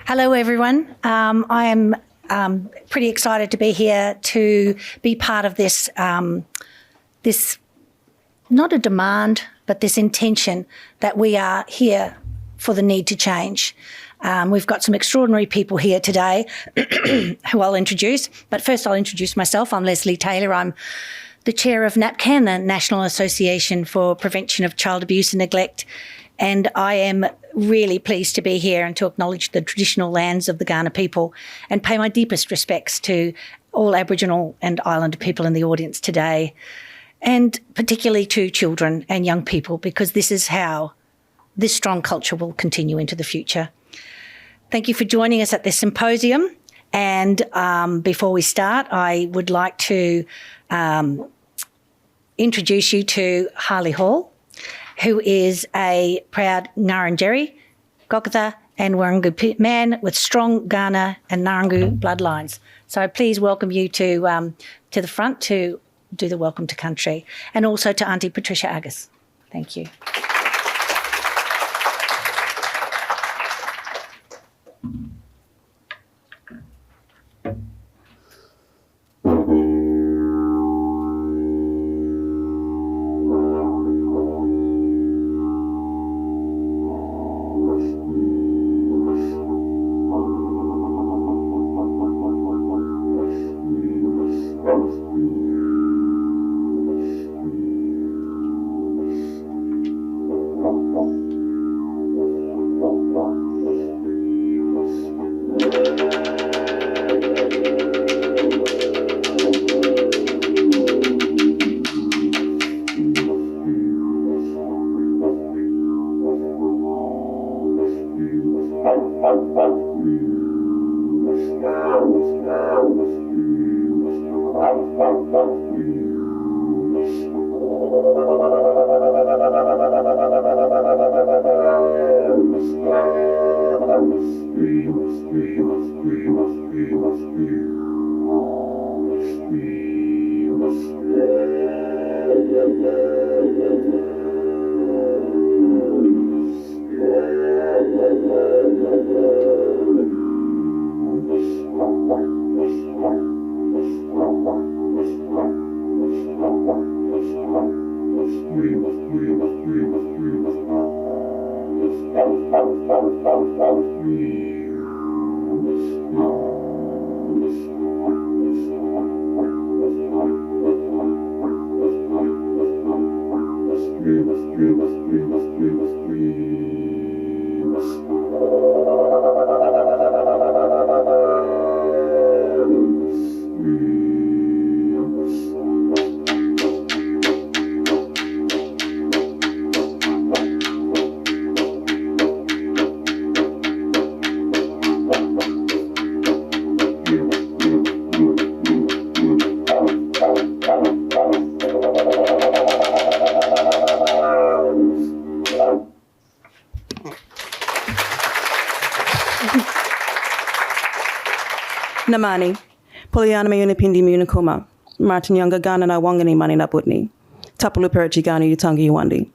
Hello, everyone. I am pretty excited to be here to be part of this, this not a demand, but this intention that we are here for the need to change. We've got some extraordinary people here today who I'll introduce. But first I'll introduce myself. I'm Lesley Taylor. I'm the chair of NAPCAN, the National Association for Prevention of Child Abuse and Neglect. And I am really pleased to be here and to acknowledge the traditional lands of the Kaurna people and pay my deepest respects to all Aboriginal and Islander people in the audience today, and particularly to children and young people, because this is how this strong culture will continue into the future. Thank you for joining us at this symposium. And before we start, I would like to introduce you to Harley Hall, who is a proud Ngarrindjeri, Gokatha and Wirangu man with strong Kaurna and Ngarrindjeri bloodlines. So please welcome you to the front to do the welcome to country, and also to Auntie Patricia Agus. Thank you. Namani, Poliana Mayunapindi Munakuma, Martin Younger Ghana na Wangani Mani Naputni, Tapulu Perichi Ghana Utangi Wandi,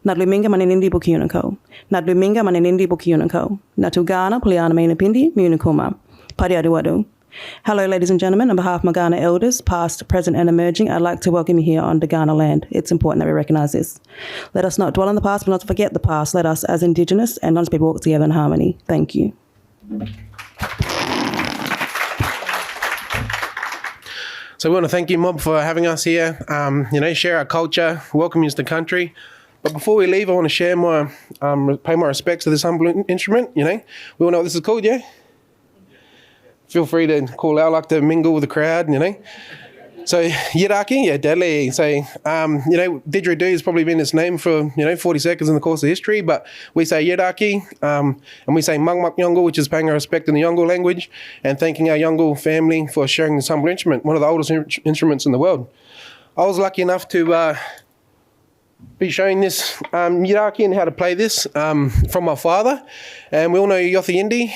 Nadluminga Maninindi Bukunako, Nadluminga Maninindi Bukunako, Natu Ghana, Poliana Mayunapindi Munakuma, Padiaduadu. Hello, ladies and gentlemen. On behalf of my Ghana elders, past, present, and emerging, I'd like to welcome you here on the Ghana land. It's important that we recognise this. Let us not dwell on the past, but not forget the past. Let us, as Indigenous and non people, work together in harmony. Thank you. So we want to thank you, Mob, for having us here, share our culture, welcome you to the country. But before we leave, I want to share pay my respects to this humble instrument, We all know what this is called, yeah? Feel free to call out, like to mingle with the crowd, So, Yiraki, yeah, deadly. So, didgeridoo has probably been its name for, 40 seconds in the course of history, but we say Yiraki, and we say Mangmak Yongle, which is paying our respect in the Yongle language, and thanking our Yongle family for sharing this humble instrument, one of the oldest instruments in the world. I was lucky enough to be showing this Yiraki and how to play this from my father, and we all know Yothi Indi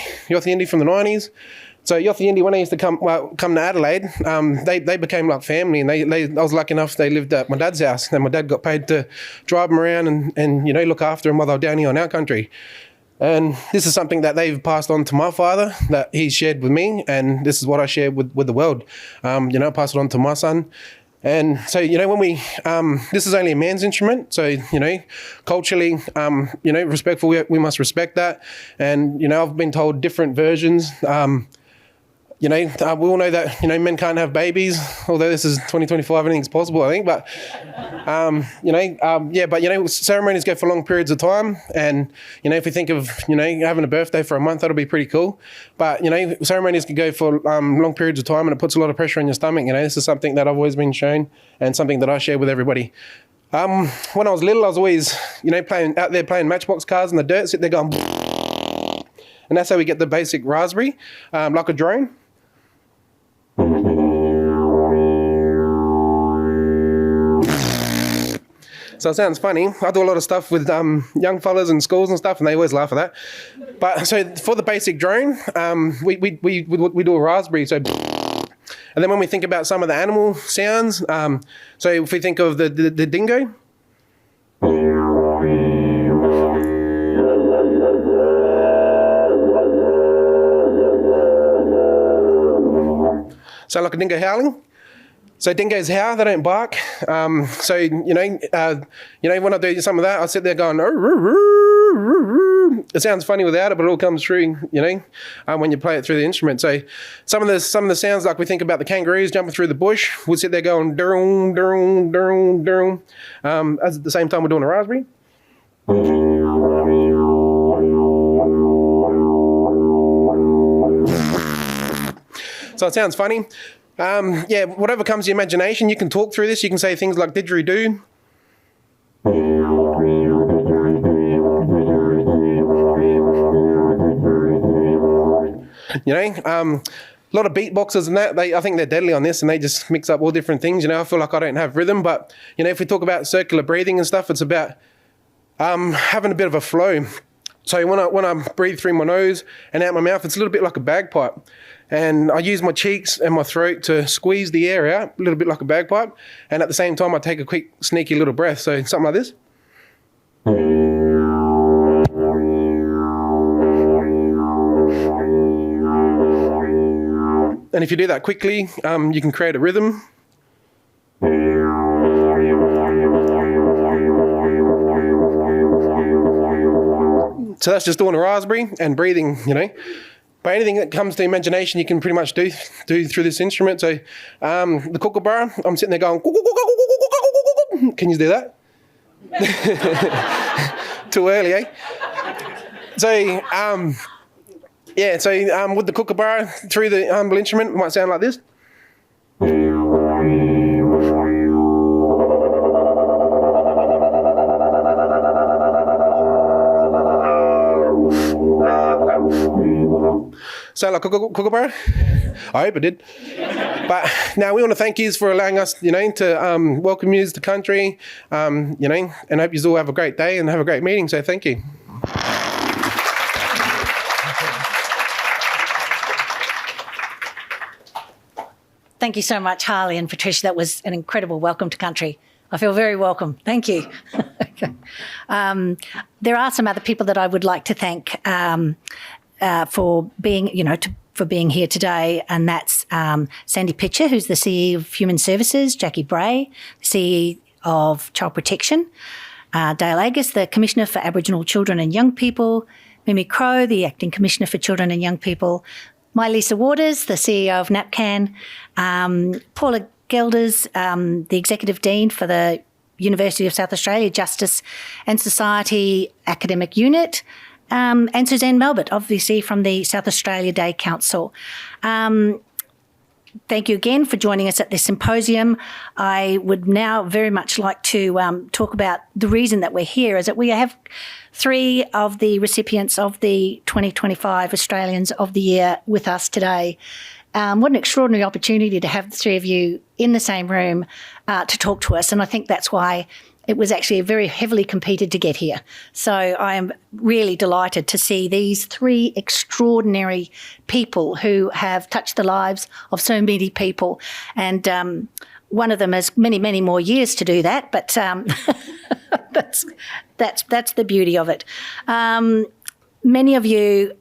from the 90s. So Yothi Indi, when I used to come to Adelaide, they became like family, and I was lucky enough they lived at my dad's house, and my dad got paid to drive them around and look after them while they were down here on our country. And this is something that they've passed on to my father, that he's shared with me, and this is what I share with the world. Pass it on to my son. And so, when we, this is only a man's instrument. So, culturally, respectful, we must respect that. And, I've been told different versions. We all know that, men can't have babies, although this is 2025, anything's possible, I think. But, ceremonies go for long periods of time. And, if we think of, having a birthday for a month, that'll be pretty cool. But, ceremonies can go for long periods of time, and it puts a lot of pressure on your stomach. This is something that I've always been shown and something that I share with everybody. When I was little, I was always, playing matchbox cars in the dirt, sit there going, and that's how we get the basic raspberry, like a drone. So it sounds funny. I do a lot of stuff with young fellas in schools and stuff, and they always laugh at that. But so for the basic drone, we do a raspberry. So, and then when we think about some of the animal sounds, so if we think of the dingo. So like a dingo howling. So dingoes howl, they don't bark. When I do some of that, I sit there going, it sounds funny without it, but it all comes through, when you play it through the instrument. So some of the sounds, like we think about the kangaroos jumping through the bush, we'll sit there going, durung, durung, durung, durung. At the same time we're doing a raspberry. So it sounds funny. Whatever comes to your imagination, you can talk through this. You can say things like didgeridoo. A lot of beatboxers and that, I think they're deadly on this, and they just mix up all different things. I feel like I don't have rhythm, but, if we talk about circular breathing and stuff, it's about having a bit of a flow. So when I breathe through my nose and out my mouth, it's a little bit like a bagpipe. And I use my cheeks and my throat to squeeze the air out, a little bit like a bagpipe. And at the same time, I take a quick, sneaky little breath. So something like this. And if you do that quickly, you can create a rhythm. So that's just doing a raspberry and breathing, But anything that comes to imagination, you can pretty much do through this instrument. So the kookaburra, I'm sitting there going, can you do that? Too early, eh? So, with the kookaburra through the humble instrument, it might sound like this. Sound like a kookaburra? I hope it did. But now we want to thank you for allowing us, to welcome you to the country, and hope you all have a great day and have a great meeting. So thank you. Thank you so much, Harley and Patricia. That was an incredible welcome to country. I feel very welcome. Thank you. Okay. There are some other people that I would like to thank for being, for being here today, and that's Sandy Pitcher, who's the CE of Human Services, Jackie Bray, CE of Child Protection, Dale Agus, the Commissioner for Aboriginal Children and Young People, Mimi Crow, the Acting Commissioner for Children and Young People, my Lisa Waters, the CEO of NAPCAN, Paula Gelders, the Executive Dean for the University of South Australia Justice and Society Academic Unit, and Suzanne Melbert, obviously from the South Australia Day Council. Thank you again for joining us at this symposium. I would now very much like to talk about the reason that we're here, is that we have 3 of the recipients of the 2025 Australians of the Year with us today. What an extraordinary opportunity to have the 3 of you in the same room to talk to us. And I think that's why it was actually very heavily competed to get here. So I am really delighted to see these 3 extraordinary people who have touched the lives of so many people. And one of them has many, many more years to do that, but that's the beauty of it. many of you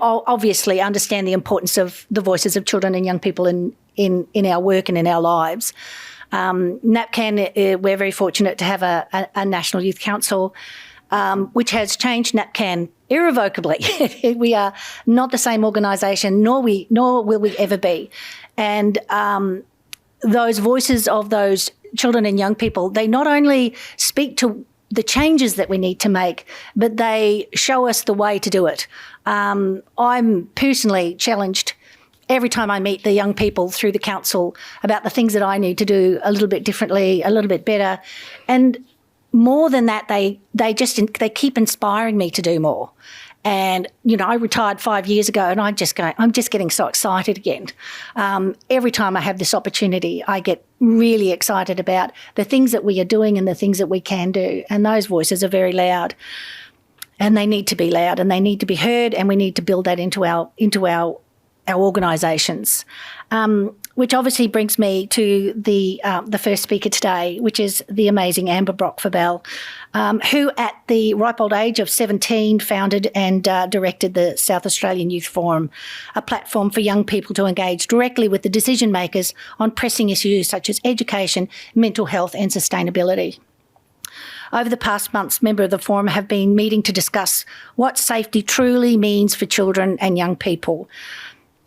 obviously understand the importance of the voices of children and young people in our work and in our lives. NAPCAN, we're very fortunate to have a National Youth Council, which has changed NAPCAN irrevocably. We are not the same organisation, nor will we ever be. And those voices of those children and young people, they not only speak to the changes that we need to make, but they show us the way to do it. I'm personally challenged every time I meet the young people through the council about the things that I need to do a little bit differently, a little bit better. And more than that, they keep inspiring me to do more. And, you know, I retired 5 years ago and I'm just getting so excited again. Every time I have this opportunity, I get really excited about the things that we are doing and the things that we can do. And those voices are very loud. And they need to be loud and they need to be heard, and we need to build that into our organisations. Which obviously brings me to the first speaker today, which is the amazing Amber Brock-Fabel, who at the ripe old age of 17 founded and directed the South Australian Youth Forum, a platform for young people to engage directly with the decision makers on pressing issues such as education, mental health and sustainability. Over the past months, members of the forum have been meeting to discuss what safety truly means for children and young people.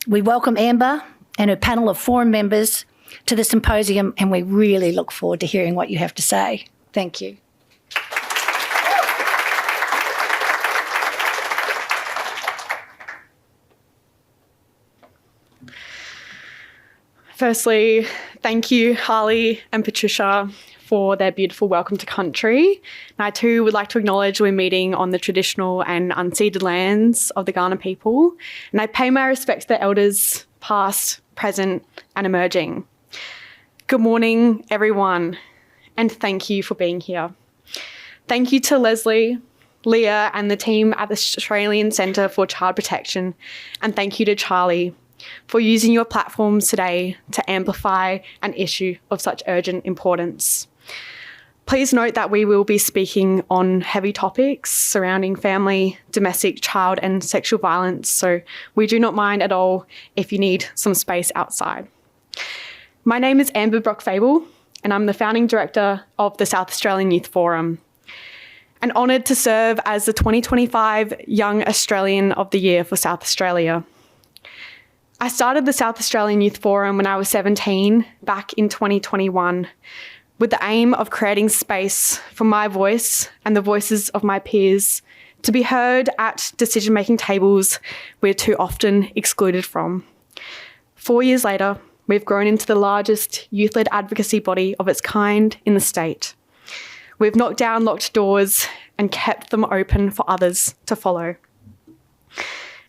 We welcome Amber and her panel of forum members to the symposium, and we really look forward to hearing what you have to say. Thank you. Firstly, thank you, Harley and Patricia, for their beautiful welcome to country. And I too would like to acknowledge we're meeting on the traditional and unceded lands of the Kaurna people, and I pay my respects to the elders past, present and emerging. Good morning, everyone, and thank you for being here. Thank you to Lesley, Leah and the team at the Australian Centre for Child Protection, and thank you to Charlie for using your platforms today to amplify an issue of such urgent importance. Please note that we will be speaking on heavy topics surrounding family, domestic, child and sexual violence, so we do not mind at all if you need some space outside. My name is Amber Brock-Fabel and I'm the founding director of the South Australian Youth Forum, and honoured to serve as the 2025 Young Australian of the Year for South Australia. I started the South Australian Youth Forum when I was 17, back in 2021, with the aim of creating space for my voice and the voices of my peers to be heard at decision-making tables we're too often excluded from. 4 years later, we've grown into the largest youth-led advocacy body of its kind in the state. We've knocked down locked doors and kept them open for others to follow.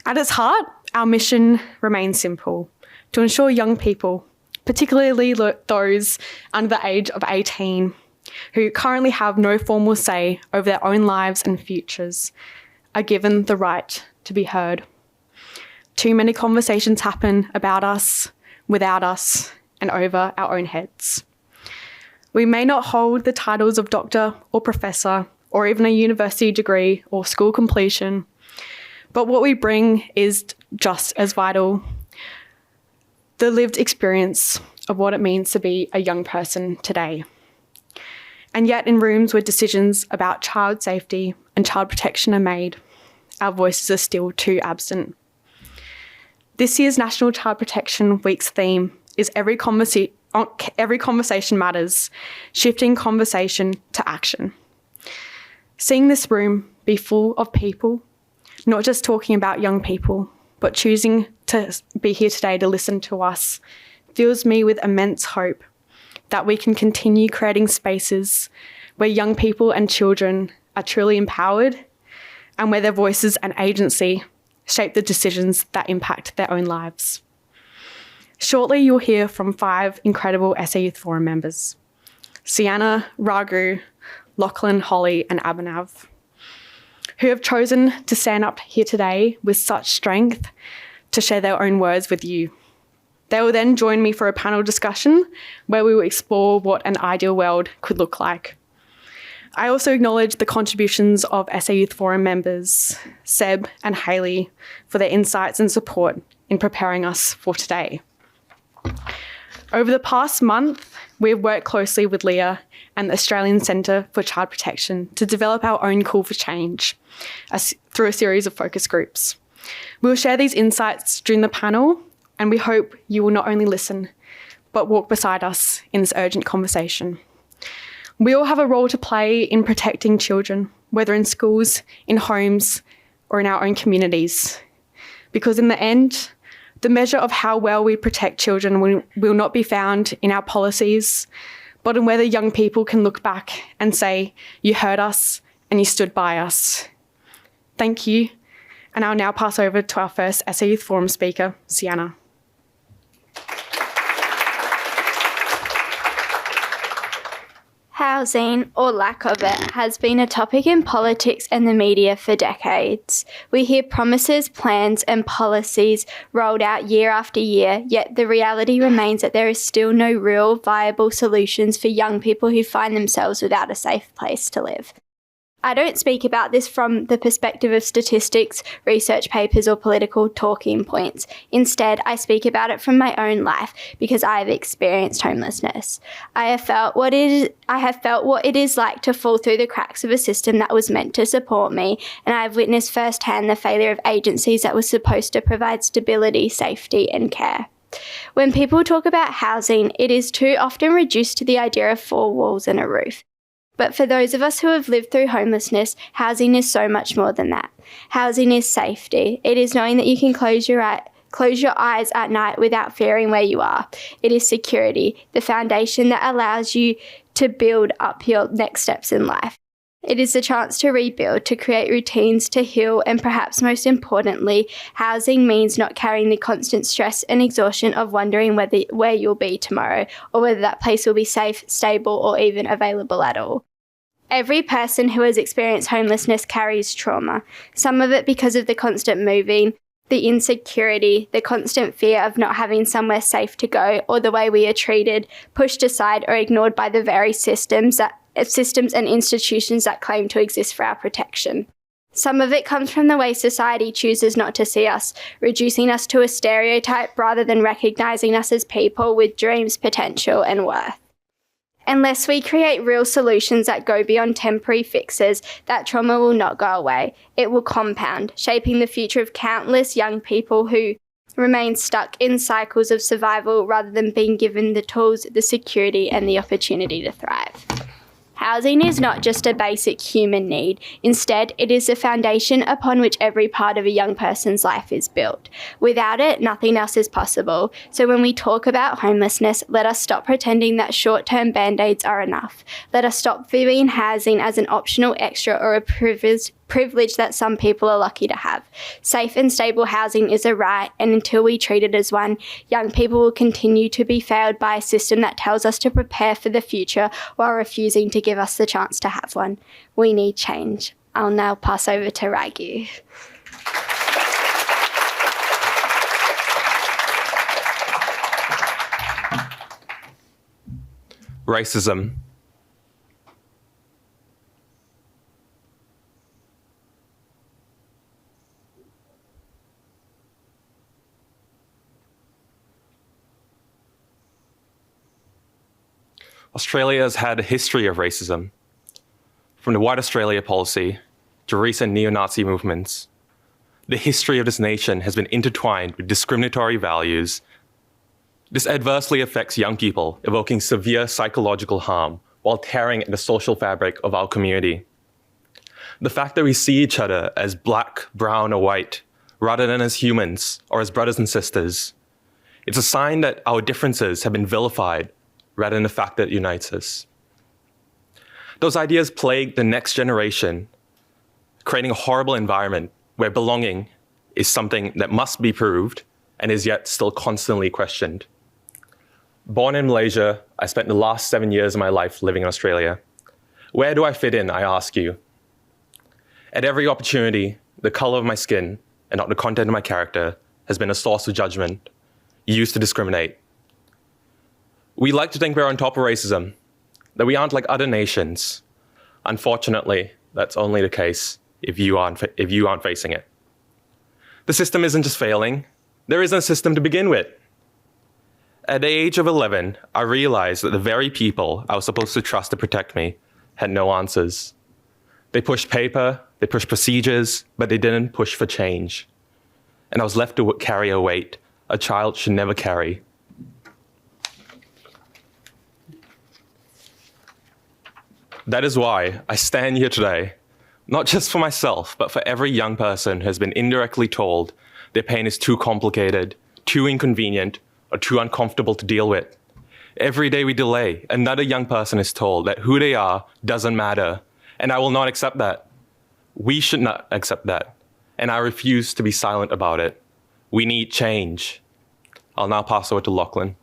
At its heart, our mission remains simple: to ensure young people, particularly those under the age of 18, who currently have no formal say over their own lives and futures, are given the right to be heard. Too many conversations happen about us, without us, and over our own heads. We may not hold the titles of doctor or professor, or even a university degree or school completion, but what we bring is just as vital: the lived experience of what it means to be a young person today. And yet in rooms where decisions about child safety and child protection are made, our voices are still too absent. This year's National Child Protection Week's theme is every conversation matters, shifting conversation to action. Seeing this room be full of people, not just talking about young people, but choosing to be here today to listen to us, fills me with immense hope that we can continue creating spaces where young people and children are truly empowered and where their voices and agency shape the decisions that impact their own lives. Shortly, you'll hear from 5 incredible SA Youth Forum members: Sienna, Raghu, Lachlan, Holly and Abinav, who have chosen to stand up here today with such strength to share their own words with you. They will then join me for a panel discussion where we will explore what an ideal world could look like. I also acknowledge the contributions of SA Youth Forum members, Seb and Hayley, for their insights and support in preparing us for today. Over the past month, we have worked closely with Leah and the Australian Centre for Child Protection to develop our own call for change through a series of focus groups. We will share these insights during the panel, and we hope you will not only listen, but walk beside us in this urgent conversation. We all have a role to play in protecting children, whether in schools, in homes, or in our own communities. Because in the end, the measure of how well we protect children will not be found in our policies, but in whether young people can look back and say, you heard us and you stood by us. Thank you. And I'll now pass over to our first SA Youth Forum speaker, Sienna. Housing, or lack of it, has been a topic in politics and the media for decades. We hear promises, plans and policies rolled out year after year, yet the reality remains that there is still no real viable solutions for young people who find themselves without a safe place to live. I don't speak about this from the perspective of statistics, research papers or political talking points. Instead, I speak about it from my own life because I have experienced homelessness. I have felt what it is like to fall through the cracks of a system that was meant to support me, and I have witnessed firsthand the failure of agencies that were supposed to provide stability, safety and care. When people talk about housing, it is too often reduced to the idea of four walls and a roof. But for those of us who have lived through homelessness, housing is so much more than that. Housing is safety. It is knowing that you can close your eyes at night without fearing where you are. It is security, the foundation that allows you to build up your next steps in life. It is the chance to rebuild, to create routines, to heal, and perhaps most importantly, housing means not carrying the constant stress and exhaustion of wondering where you'll be tomorrow, or whether that place will be safe, stable, or even available at all. Every person who has experienced homelessness carries trauma, some of it because of the constant moving, the insecurity, the constant fear of not having somewhere safe to go, or the way we are treated, pushed aside, or ignored by the very systems and institutions that claim to exist for our protection. Some of it comes from the way society chooses not to see us, reducing us to a stereotype rather than recognising us as people with dreams, potential and worth. Unless we create real solutions that go beyond temporary fixes, that trauma will not go away. It will compound, shaping the future of countless young people who remain stuck in cycles of survival rather than being given the tools, the security and the opportunity to thrive. Housing is not just a basic human need. Instead, it is the foundation upon which every part of a young person's life is built. Without it, nothing else is possible. So when we talk about homelessness, let us stop pretending that short-term band-aids are enough. Let us stop viewing housing as an optional extra or a privilege that some people are lucky to have. Safe and stable housing is a right, and until we treat it as one, young people will continue to be failed by a system that tells us to prepare for the future while refusing to give us the chance to have one. We need change. I'll now pass over to Raghu. Racism. Australia has had a history of racism, from the White Australia policy to recent neo-Nazi movements. The history of this nation has been intertwined with discriminatory values. This adversely affects young people, evoking severe psychological harm while tearing at the social fabric of our community. The fact that we see each other as black, brown, or white, rather than as humans or as brothers and sisters, it's a sign that our differences have been vilified rather than the fact that it unites us. Those ideas plague the next generation, creating a horrible environment where belonging is something that must be proved and is yet still constantly questioned. Born in Malaysia, I spent the last 7 years of my life living in Australia. Where do I fit in, I ask you? At every opportunity, the color of my skin and not the content of my character has been a source of judgment used to discriminate. We like to think we're on top of racism, that we aren't like other nations. Unfortunately, that's only the case if you aren't facing it. The system isn't just failing. There isn't a system to begin with. At the age of 11, I realized that the very people I was supposed to trust to protect me had no answers. They pushed paper, they pushed procedures, but they didn't push for change. And I was left to carry a weight a child should never carry. That is why I stand here today, not just for myself, but for every young person who has been indirectly told their pain is too complicated, too inconvenient, or too uncomfortable to deal with. Every day we delay, another young person is told that who they are doesn't matter, and I will not accept that. We should not accept that, and I refuse to be silent about it. We need change. I'll now pass over to Lachlan.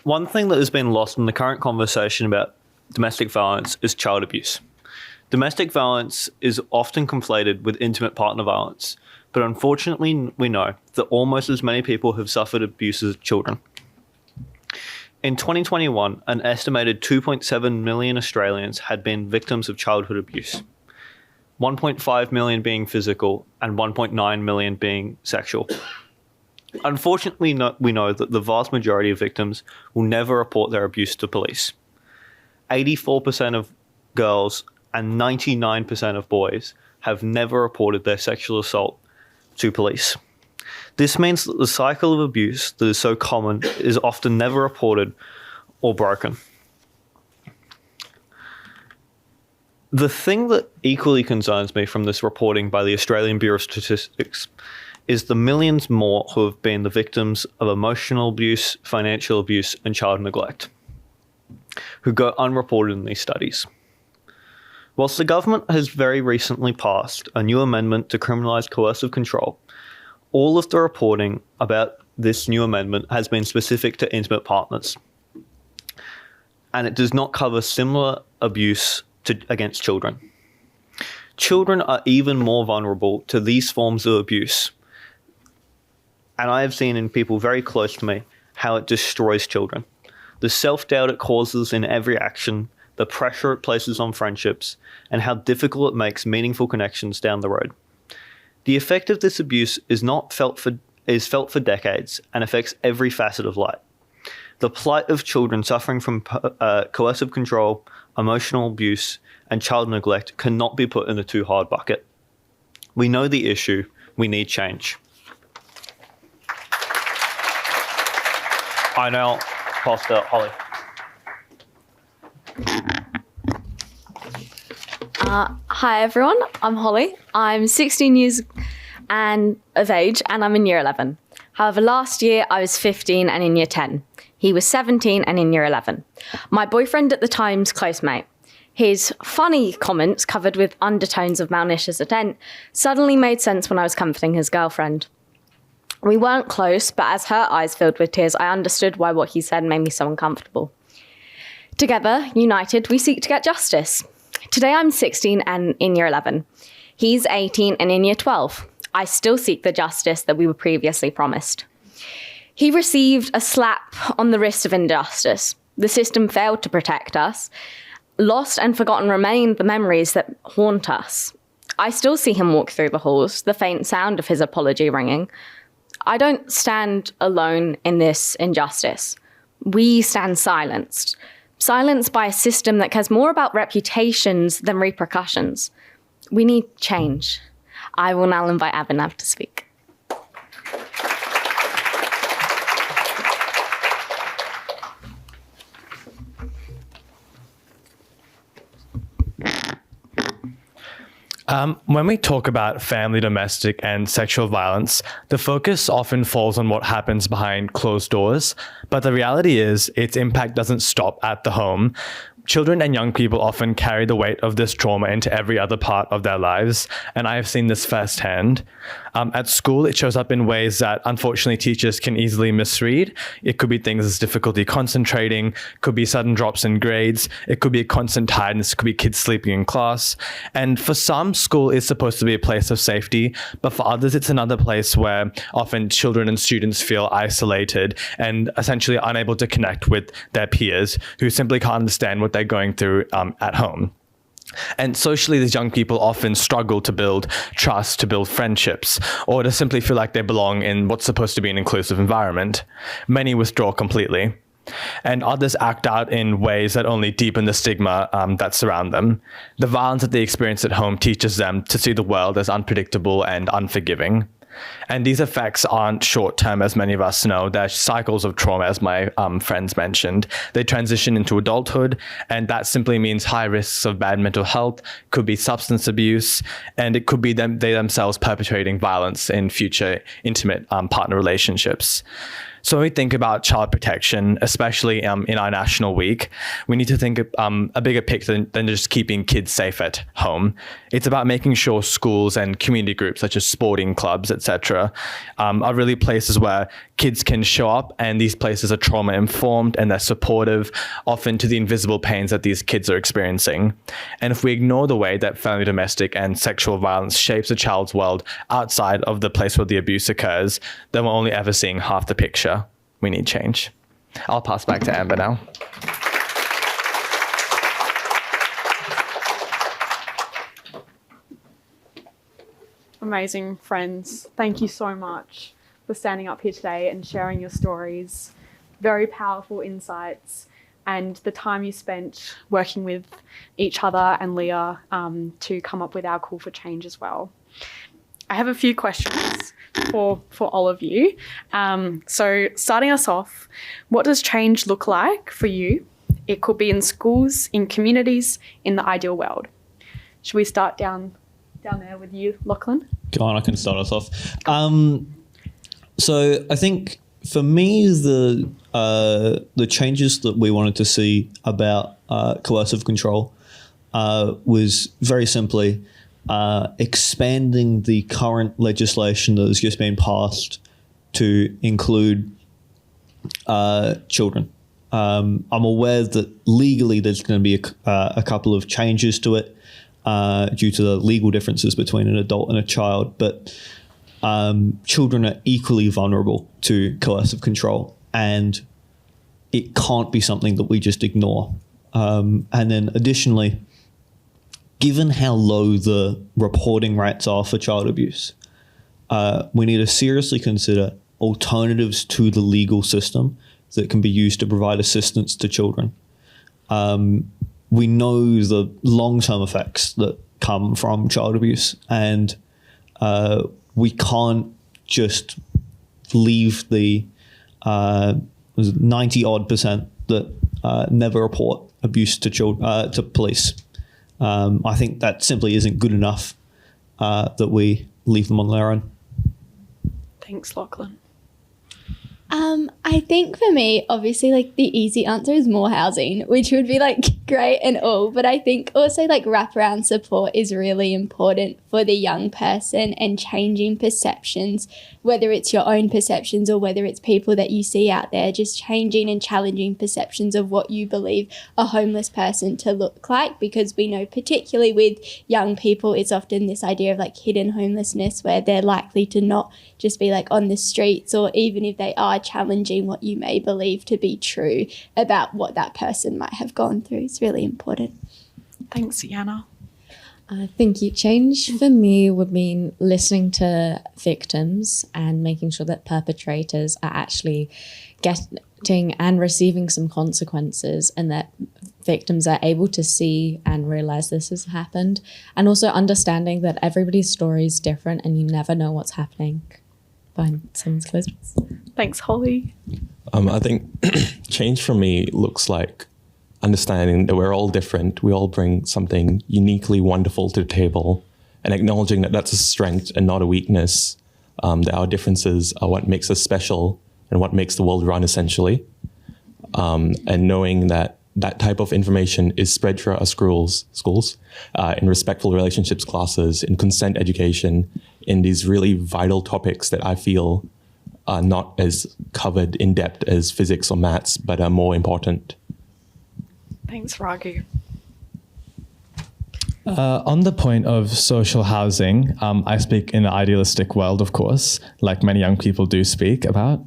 One thing that has been lost in the current conversation about domestic violence is child abuse. Domestic violence is often conflated with intimate partner violence, but unfortunately we know that almost as many people have suffered abuse as children. In 2021, an estimated 2.7 million Australians had been victims of childhood abuse, 1.5 million being physical and 1.9 million being sexual. Unfortunately, we know that the vast majority of victims will never report their abuse to police. 84% of girls and 99% of boys have never reported their sexual assault to police. This means that the cycle of abuse that is so common is often never reported or broken. The thing that equally concerns me from this reporting by the Australian Bureau of Statistics is the millions more who have been the victims of emotional abuse, financial abuse, and child neglect, who go unreported in these studies. Whilst the government has very recently passed a new amendment to criminalise coercive control, all of the reporting about this new amendment has been specific to intimate partners, and it does not cover similar abuse against children. Children are even more vulnerable to these forms of abuse, and I have seen in people very close to me how it destroys children. The self-doubt it causes in every action, the pressure it places on friendships, and how difficult it makes meaningful connections down the road. The effect of this abuse is felt for decades and affects every facet of life. The plight of children suffering from coercive control, emotional abuse, and child neglect cannot be put in the too hard bucket. We know the issue. We need change. I now pass to Holly. Hi everyone, I'm Holly. I'm 16 years of age and I'm in year 11. However, last year I was 15 and in year 10. He was 17 and in year 11. My boyfriend at the time's close mate. His funny comments covered with undertones of malicious intent suddenly made sense when I was comforting his girlfriend. We weren't close, but as her eyes filled with tears, I understood why what he said made me so uncomfortable. Together, united, we seek to get justice. Today I'm 16 and in year 11. He's 18 and in year 12. I still seek the justice that we were previously promised. He received a slap on the wrist of injustice. The system failed to protect us. Lost and forgotten remain the memories that haunt us. I still see him walk through the halls, the faint sound of his apology ringing. I don't stand alone in this injustice. We stand silenced by a system that cares more about reputations than repercussions. We need change. I will now invite Abinav to speak. When we talk about family, domestic, and sexual violence, the focus often falls on what happens behind closed doors, but the reality is its impact doesn't stop at the home. Children and young people often carry the weight of this trauma into every other part of their lives, and I have seen this firsthand. At school, it shows up in ways that unfortunately teachers can easily misread. It could be things as difficulty concentrating, could be sudden drops in grades, it could be a constant tiredness, it could be kids sleeping in class. And for some, school is supposed to be a place of safety, but for others, it's another place where often children and students feel isolated and essentially unable to connect with their peers who simply can't understand what they're going through at home. And socially, these young people often struggle to build trust, to build friendships, or to simply feel like they belong in what's supposed to be an inclusive environment. Many withdraw completely. And others act out in ways that only deepen the stigma that surround them. The violence that they experience at home teaches them to see the world as unpredictable and unforgiving. And these effects aren't short-term, as many of us know. They're cycles of trauma, as my friends mentioned. They transition into adulthood, and that simply means high risks of bad mental health, could be substance abuse, and it could be they themselves perpetrating violence in future intimate partner relationships. So when we think about child protection, especially in our National Week, we need to think a bigger picture than just keeping kids safe at home. It's about making sure schools and community groups such as sporting clubs, etc., are really places where kids can show up, and these places are trauma informed and they're supportive, often to the invisible pains that these kids are experiencing. And if we ignore the way that family, domestic and sexual violence shapes a child's world outside of the place where the abuse occurs, then we're only ever seeing half the picture. We need change. I'll pass back to Amber now. Amazing friends. Thank you so much for standing up here today and sharing your stories. Very powerful insights, and the time you spent working with each other and Leah to come up with our call for change as well. I have a few questions for all of you. So starting us off, what does change look like for you? It could be in schools, in communities, in the ideal world. Should we start down there with you, Lachlan? Go on, I can start us off. So I think for me, the changes that we wanted to see about coercive control was very simply expanding the current legislation that has just been passed to include children. I'm aware that legally there's going to be a couple of changes to it due to the legal differences between an adult and a child, but children are equally vulnerable to coercive control, and it can't be something that we just ignore. And then additionally, given how low the reporting rates are for child abuse, we need to seriously consider alternatives to the legal system that can be used to provide assistance to children. We know the long-term effects that come from child abuse, and we can't just leave the 90-odd% that never report abuse to police. I think that simply isn't good enough that we leave them on their own. Thanks, Lachlan. I think for me, obviously, like the easy answer is more housing, which would be like great and all. But I think also like wraparound support is really important for the young person, and changing perceptions, whether it's your own perceptions or whether it's people that you see out there, just changing and challenging perceptions of what you believe a homeless person to look like. Because we know particularly with young people, it's often this idea of like hidden homelessness where they're likely to not just be like on the streets, or even if they are, challenging what you may believe to be true about what that person might have gone through. It's really important. Thanks, Sienna. Thank you. Change for me would mean listening to victims and making sure that perpetrators are actually getting and receiving some consequences, and that victims are able to see and realize this has happened, and also understanding that everybody's story is different and you never know what's happening behind someone's clothes. Thanks, Holly. I think change for me looks like understanding that we're all different. We all bring something uniquely wonderful to the table, and acknowledging that that's a strength and not a weakness, that our differences are what makes us special and what makes the world run, essentially. And knowing that that type of information is spread throughout our schools, in respectful relationships classes, in consent education, in these really vital topics that I feel are not as covered in depth as physics or maths, but are more important. Thanks, Raghu. On the point of social housing, I speak in an idealistic world, of course, like many young people do speak about.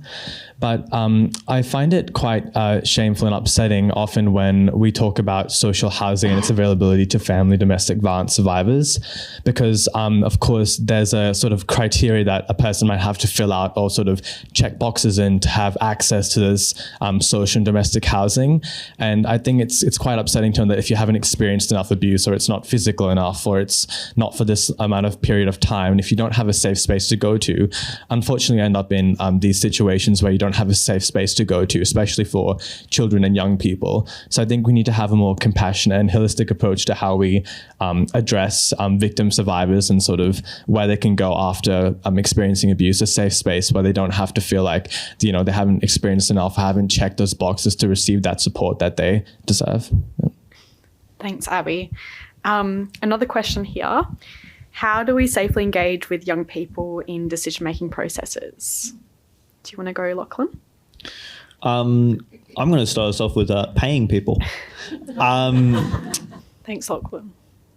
But I find it quite shameful and upsetting often when we talk about social housing and its availability to family domestic violence survivors, because of course there's a sort of criteria that a person might have to fill out or sort of check boxes in to have access to this social and domestic housing. And I think it's quite upsetting to know that if you haven't experienced enough abuse, or it's not physical enough, or it's not for this amount of period of time, and if you don't have a safe space to go to, unfortunately I end up in these situations where you don't have a safe space to go to, especially for children and young people. So I think we need to have a more compassionate and holistic approach to how we address victim survivors and sort of where they can go after experiencing abuse, a safe space where they don't have to feel like, they haven't experienced enough, haven't checked those boxes to receive that support that they deserve. Yeah. Thanks, Abby. Another question here. How do we safely engage with young people in decision-making processes? Do you want to go, Lachlan? I'm going to start us off with paying people. Thanks, Lachlan.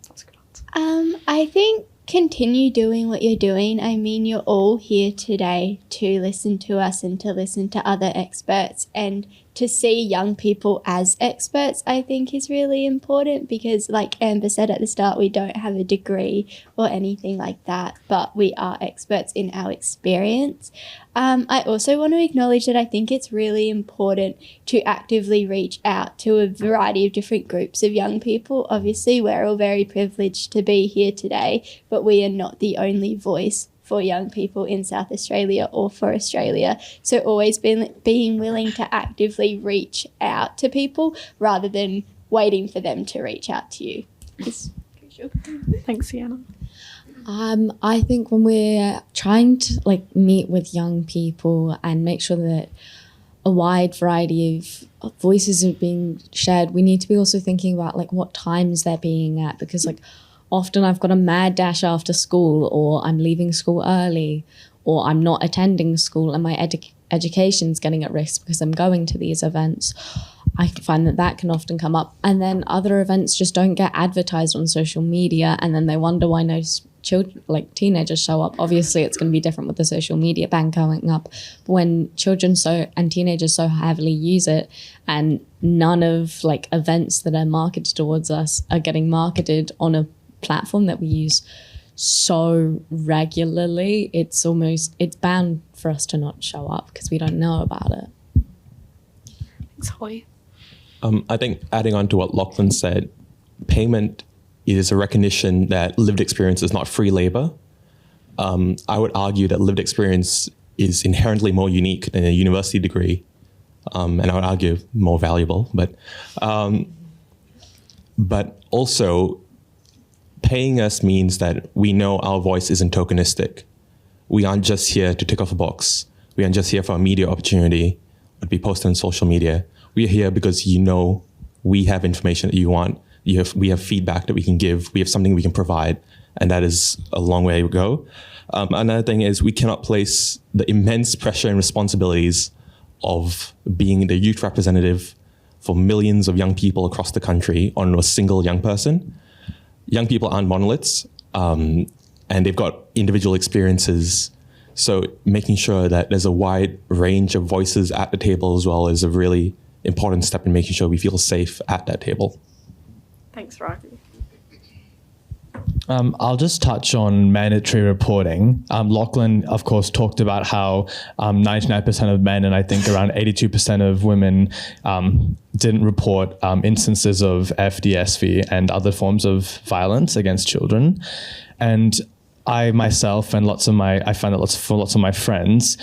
That's a good answer. I think continue doing what you're doing. I mean, you're all here today to listen to us and to listen to other experts, and to see young people as experts, I think, is really important, because like Amber said at the start, we don't have a degree or anything like that, but we are experts in our experience. I also want to acknowledge that I think it's really important to actively reach out to a variety of different groups of young people. Obviously, we're all very privileged to be here today, but we are not the only voice for young people in South Australia or for Australia. So always being willing to actively reach out to people rather than waiting for them to reach out to you. Thanks, Sienna. I think when we're trying to meet with young people and make sure that a wide variety of voices are being shared, we need to be also thinking about what times they're being at, because often I've got a mad dash after school, or I'm leaving school early, or I'm not attending school and my education's getting at risk because I'm going to these events. I find that can often come up. And then other events just don't get advertised on social media, and then they wonder why no children, teenagers, show up. Obviously, it's going to be different with the social media ban going up. But when children and teenagers so heavily use it, and none of events that are marketed towards us are getting marketed on a platform that we use so regularly, it's bound for us to not show up because we don't know about it. Thanks, Holly. I think adding on to what Lachlan said, payment is a recognition that lived experience is not free labor. I would argue that lived experience is inherently more unique than a university degree, and I would argue more valuable. But also, paying us means that we know our voice isn't tokenistic. We aren't just here to tick off a box. We aren't just here for a media opportunity or to be posted on social media. We are here because we have information that you want. We have feedback that we can give. We have something we can provide, and that is a long way to go. Another thing is we cannot place the immense pressure and responsibilities of being the youth representative for millions of young people across the country on a single young person. Young people aren't monoliths, and they've got individual experiences. So making sure that there's a wide range of voices at the table as well is a really important step in making sure we feel safe at that table. Thanks, Raghu. I'll just touch on mandatory reporting. Lachlan, of course, talked about how 99% of men and I think around 82% of women didn't report instances of FDSV and other forms of violence against children. And I myself and I find that lots of my friends,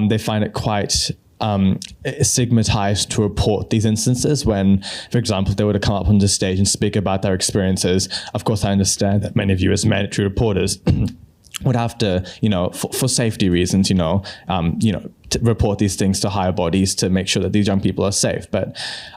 they find it quite stigmatized to report these instances when, for example, if they were to come up on the stage and speak about their experiences. Of course, I understand that many of you as mandatory reporters would have to, for safety reasons, to report these things to higher bodies to make sure that these young people are safe. But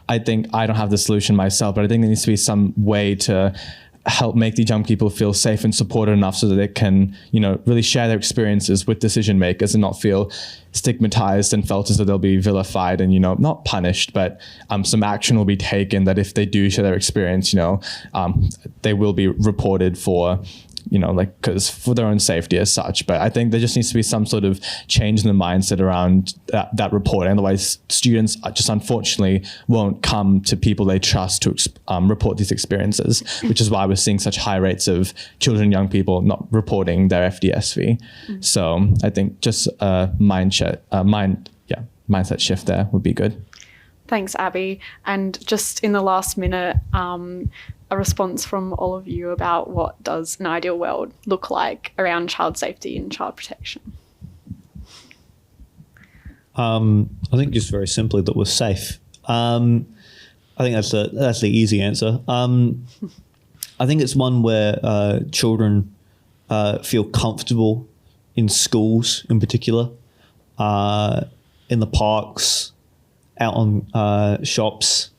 I think I don't have the solution myself, but I think there needs to be some way to help make these young people feel safe and supported enough so that they can, really share their experiences with decision makers and not feel stigmatized and felt as though they'll be vilified and, not punished, but some action will be taken that if they do share their experience, they will be reported for, because for their own safety as such. But I think there just needs to be some sort of change in the mindset around that reporting. Otherwise, students just unfortunately won't come to people they trust to report these experiences, which is why we're seeing such high rates of children and young people not reporting their FDSV. So I think just a mindset shift there would be good. Thanks, Abby. And just in the last minute, a response from all of you about what does an ideal world look like around child safety and child protection. I think just very simply that we're safe. I think that's the easy answer. I think it's one where children feel comfortable in schools in particular, in the parks, out on shops.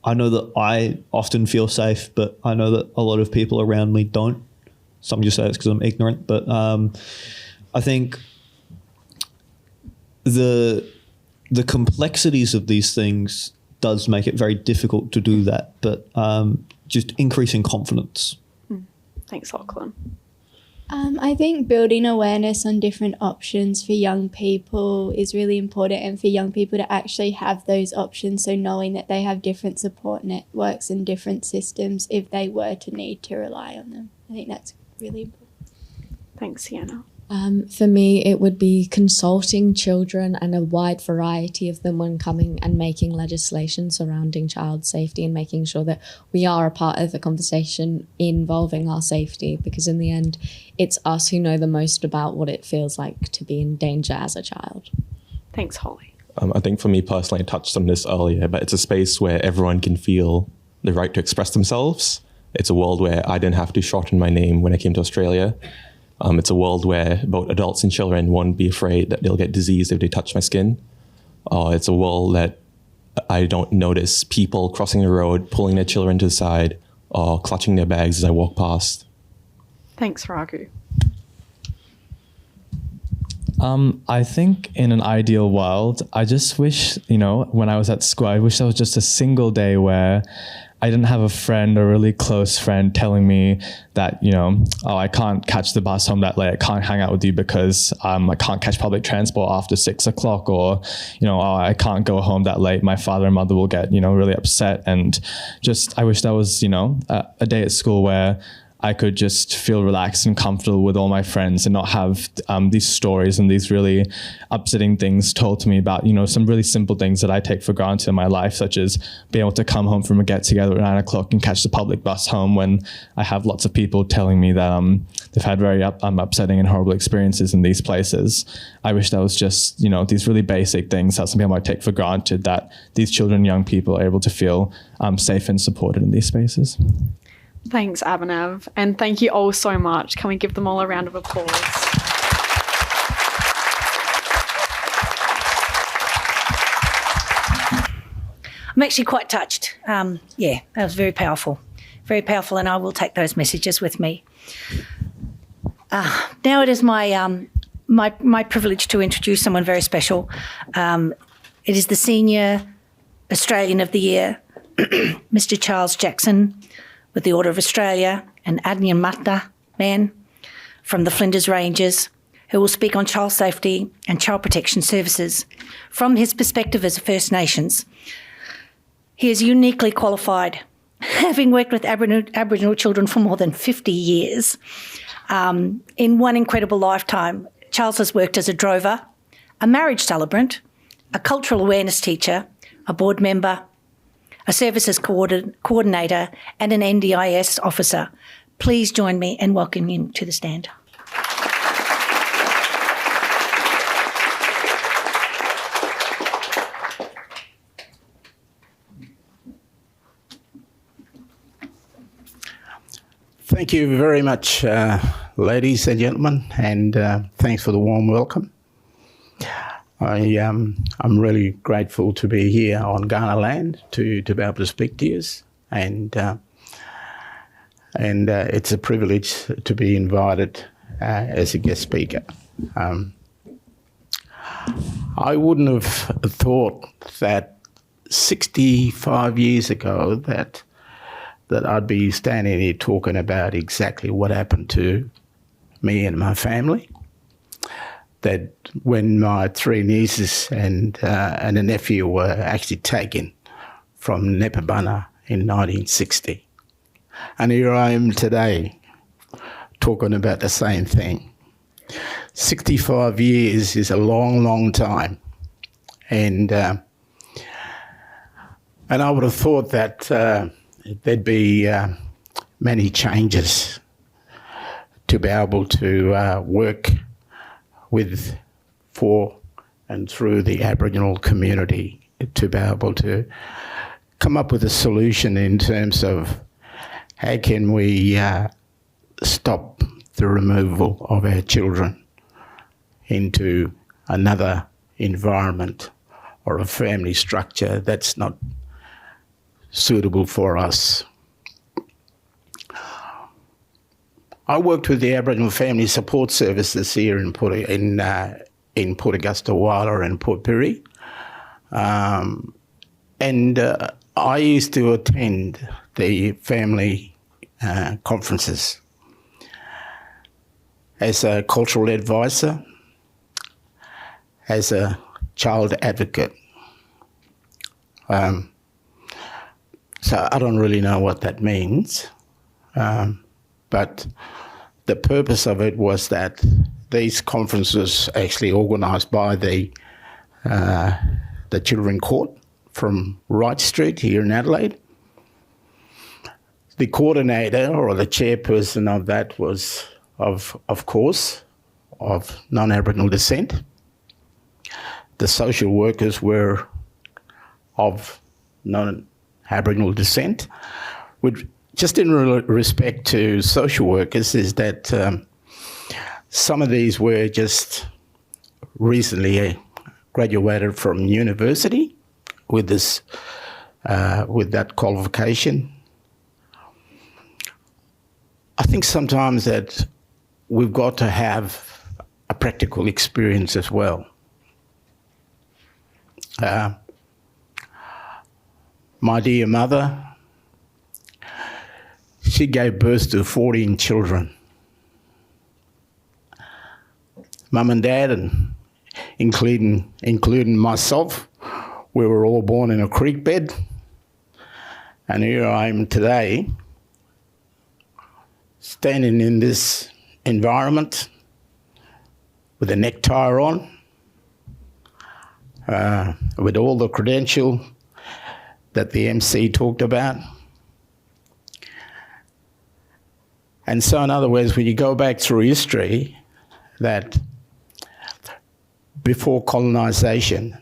I know that I often feel safe, but I know that a lot of people around me don't. Some just say it's because I'm ignorant, but I think the complexities of these things does make it very difficult to do that, but just increasing confidence. Thanks, Lachlan. I think building awareness on different options for young people is really important, and for young people to actually have those options, so knowing that they have different support networks and different systems if they were to need to rely on them. I think that's really important. Thanks, Sienna. For me, it would be consulting children and a wide variety of them when coming and making legislation surrounding child safety and making sure that we are a part of the conversation involving our safety, because in the end, it's us who know the most about what it feels like to be in danger as a child. Thanks, Holly. I think for me personally, I touched on this earlier, but it's a space where everyone can feel the right to express themselves. It's a world where I didn't have to shorten my name when I came to Australia. It's a world where both adults and children won't be afraid that they'll get disease if they touch my skin. It's a world that I don't notice people crossing the road, pulling their children to the side, or clutching their bags as I walk past. Thanks, Raghu. I think in an ideal world, I just wish, when I was at school, I wish there was just a single day where I didn't have a friend or a really close friend telling me that, I can't catch the bus home that late. I can't hang out with you because I can't catch public transport after 6 o'clock, or, I can't go home that late. My father and mother will get, really upset. And just, I wish there was, a day at school where I could just feel relaxed and comfortable with all my friends and not have these stories and these really upsetting things told to me about, some really simple things that I take for granted in my life, such as being able to come home from a get-together at 9 o'clock and catch the public bus home when I have lots of people telling me that they've had very upsetting and horrible experiences in these places. I wish that was just, these really basic things that some people might take for granted, that these children and young people are able to feel safe and supported in these spaces. Thanks, Abinav. And thank you all so much. Can we give them all a round of applause? I'm actually quite touched. That was very powerful, and I will take those messages with me. Now it is my privilege to introduce someone very special. It is the Senior Australian of the Year, Mr. Charles Jackson, with the Order of Australia, and Adnian Matna man from the Flinders Ranges, who will speak on child safety and child protection services from his perspective as First Nations. He is uniquely qualified, having worked with Aboriginal children for more than 50 years. In one incredible lifetime, Charles has worked as a drover, a marriage celebrant, a cultural awareness teacher, a board member, a services coordinator, and an NDIS officer. Please join me in welcoming him to the stand. Thank you very much, ladies and gentlemen, and thanks for the warm welcome. I'm really grateful to be here on Kaurna land to be able to speak to you, and it's a privilege to be invited as a guest speaker. I wouldn't have thought that 65 years ago that I'd be standing here talking about exactly what happened to me and my family. That when my 3 nieces and a nephew were actually taken from Nepabana in 1960. And here I am today talking about the same thing. 65 years is a long, long time. And I would have thought that there'd be many changes to be able to work with, for and through the Aboriginal community to be able to come up with a solution in terms of how can we stop the removal of our children into another environment or a family structure that's not suitable for us. I worked with the Aboriginal Family Support Services here in Port Augusta, Whyalla and Port Pirie. And I used to attend the family conferences as a cultural advisor, as a child advocate. So I don't really know what that means, but the purpose of it was that these conferences actually organised by the Children Court from Wright Street here in Adelaide. The coordinator or the chairperson of that was, of course, of non-Aboriginal descent. The social workers were of non-Aboriginal descent. Just in respect to social workers is that some of these were just recently graduated from university with this, with that qualification. I think sometimes that we've got to have a practical experience as well. My dear mother, she gave birth to 14 children. Mum and Dad, and including myself, we were all born in a creek bed. And here I am today, standing in this environment with a necktie on, with all the credential that the MC talked about. And so in other words, when you go back through history, that before colonisation,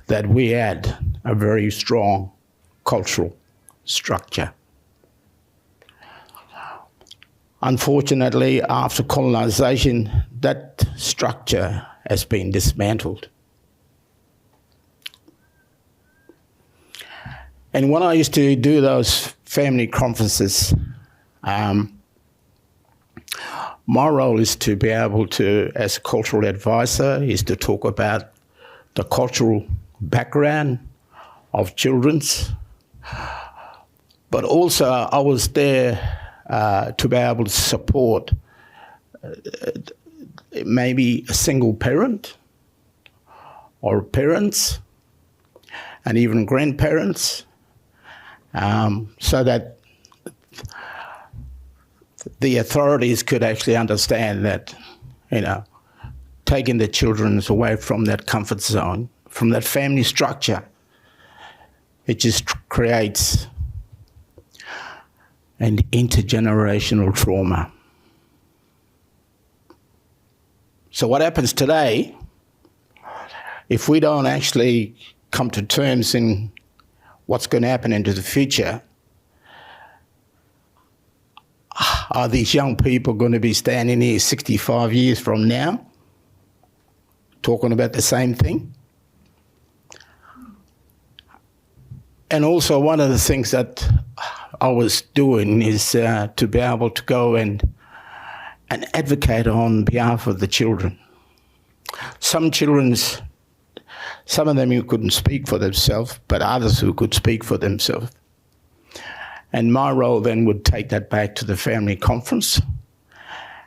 that we had a very strong cultural structure. Unfortunately, after colonisation, that structure has been dismantled. And when I used to do those family conferences, my role is to be able to, as a cultural advisor, is to talk about the cultural background of children's. But also I was there to be able to support maybe a single parent or parents and even grandparents, so that the authorities could actually understand that, you know, taking the children away from that comfort zone, from that family structure, it just creates an intergenerational trauma. So what happens today, if we don't actually come to terms in what's going to happen into the future, are these young people going to be standing here 65 years from now talking about the same thing? And also one of the things that I was doing is to be able to go and advocate on behalf of the children. Some of them who couldn't speak for themselves, but others who could speak for themselves. And my role then would take that back to the family conference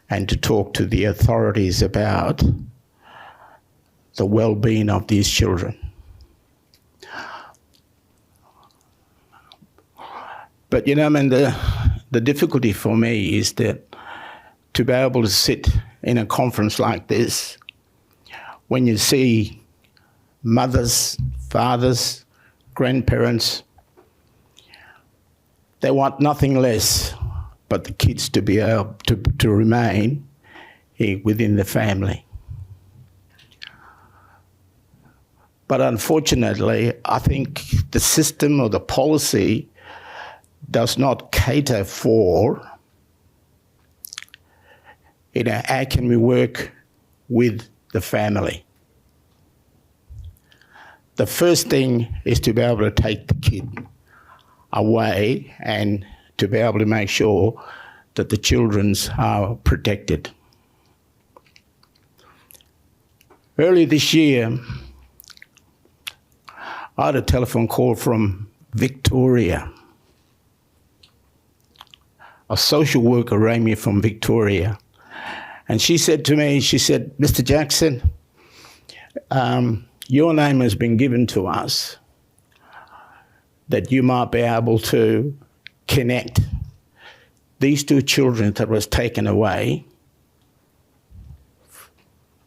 and to talk to the authorities about the well-being of these children. But, you know, I mean, the difficulty for me is that to be able to sit in a conference like this, when you see mothers, fathers, grandparents, they want nothing less but the kids to be able to remain within the family. But unfortunately, I think the system or the policy does not cater for, you know, how can we work with the family? The first thing is to be able to take the kid away and to be able to make sure that the children are protected. Early this year, I had a telephone call from Victoria. A social worker rang me from Victoria. And she said to me, she said, Mr. Jackson, your name has been given to us that you might be able to connect these two children that was taken away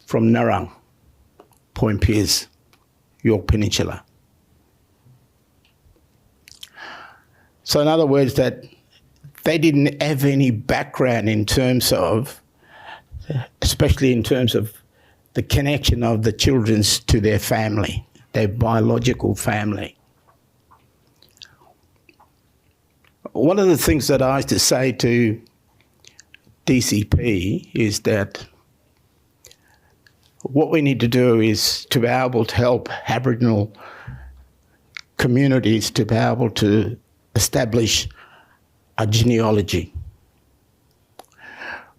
from Narang, Point Pearce, York Peninsula. So in other words, that they didn't have any background in terms of, especially in terms of the connection of the children to their family, their biological family. One of the things that I used to say to DCP is that what we need to do is to be able to help Aboriginal communities to be able to establish a genealogy.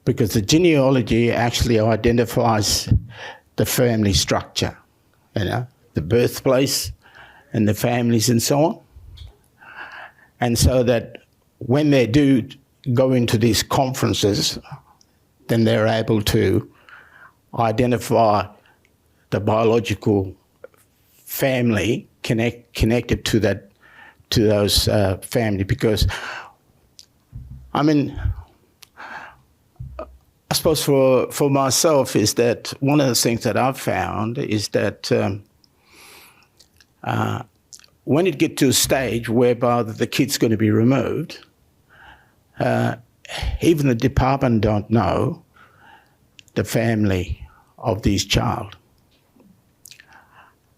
Because the genealogy actually identifies the family structure, you know, the birthplace and the families and so on. And so that when they do go into these conferences, then they're able to identify the biological family connected to those family. Because, I mean, I suppose for myself is that one of the things that I've found is that when it gets to a stage whereby the kid's going to be removed, even the department don't know the family of this child.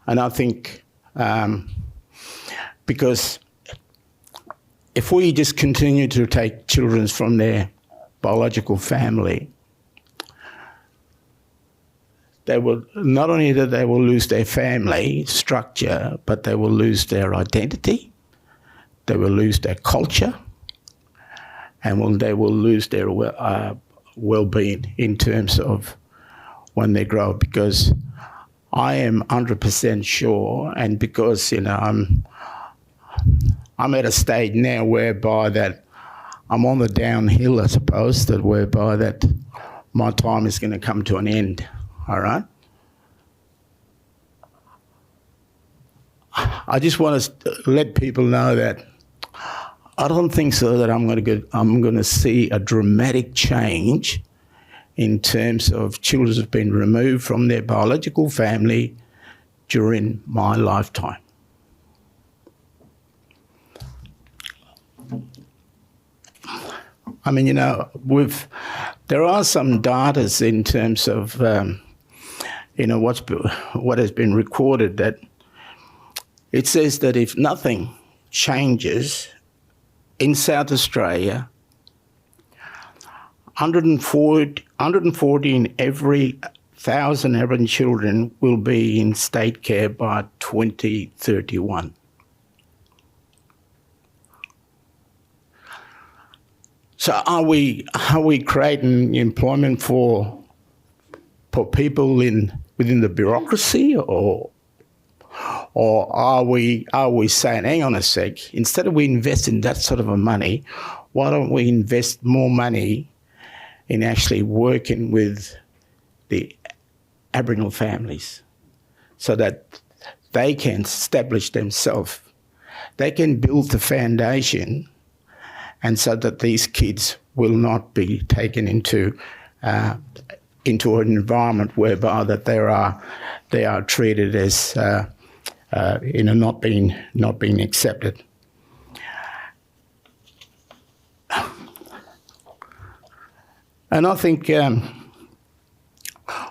And I think because if we just continue to take children from their biological family, they will not only that they will lose their family structure, but they will lose their identity, they will lose their culture, and they will lose their well-being in terms of when they grow. Because I am 100% sure, and because, you know, I'm at a stage now whereby that I'm on the downhill, I suppose, that whereby that my time is going to come to an end. All right. I just want to let people know that I don't think so that I'm going to see a dramatic change in terms of children who've been removed from their biological family during my lifetime. I mean, you know, there are some data in terms of you know, what has been recorded, that it says that if nothing changes in South Australia, 140 in every 1,000 Aboriginal children will be in state care by 2031. So are we creating employment for people within the bureaucracy, or are we saying, hang on a sec, instead of we invest in that sort of a money, why don't we invest more money in actually working with the Aboriginal families so that they can establish themselves, they can build the foundation, and so that these kids will not be taken into an environment whereby that they are treated as not being accepted. And I think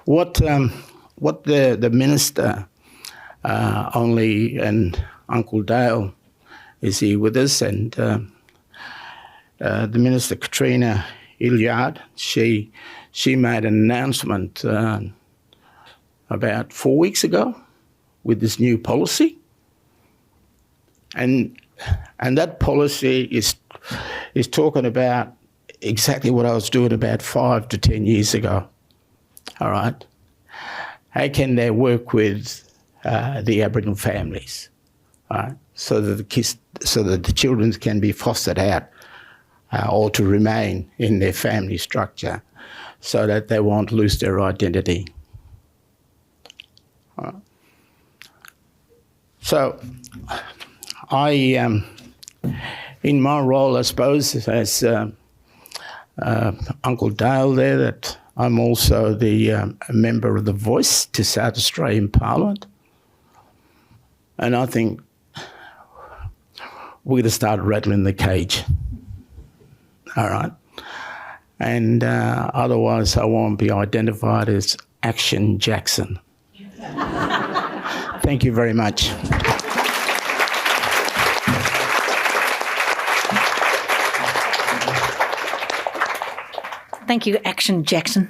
what the minister and Uncle Dale is here with us, and the Minister Katrina Illiard, she made an announcement about 4 weeks ago with this new policy, and that policy is talking about exactly what I was doing about 5 to 10 years ago. All right, how can they work with the Aboriginal families, right? So that the children can be fostered out or to remain in their family structure, so that they won't lose their identity. So, I, in my role, I suppose, as Uncle Dale there, that I'm also a member of the Voice to South Australian Parliament, and I think we're going to start rattling the cage. All right, and otherwise I won't be identified as Action Jackson. Thank you very much. Thank you, Action Jackson.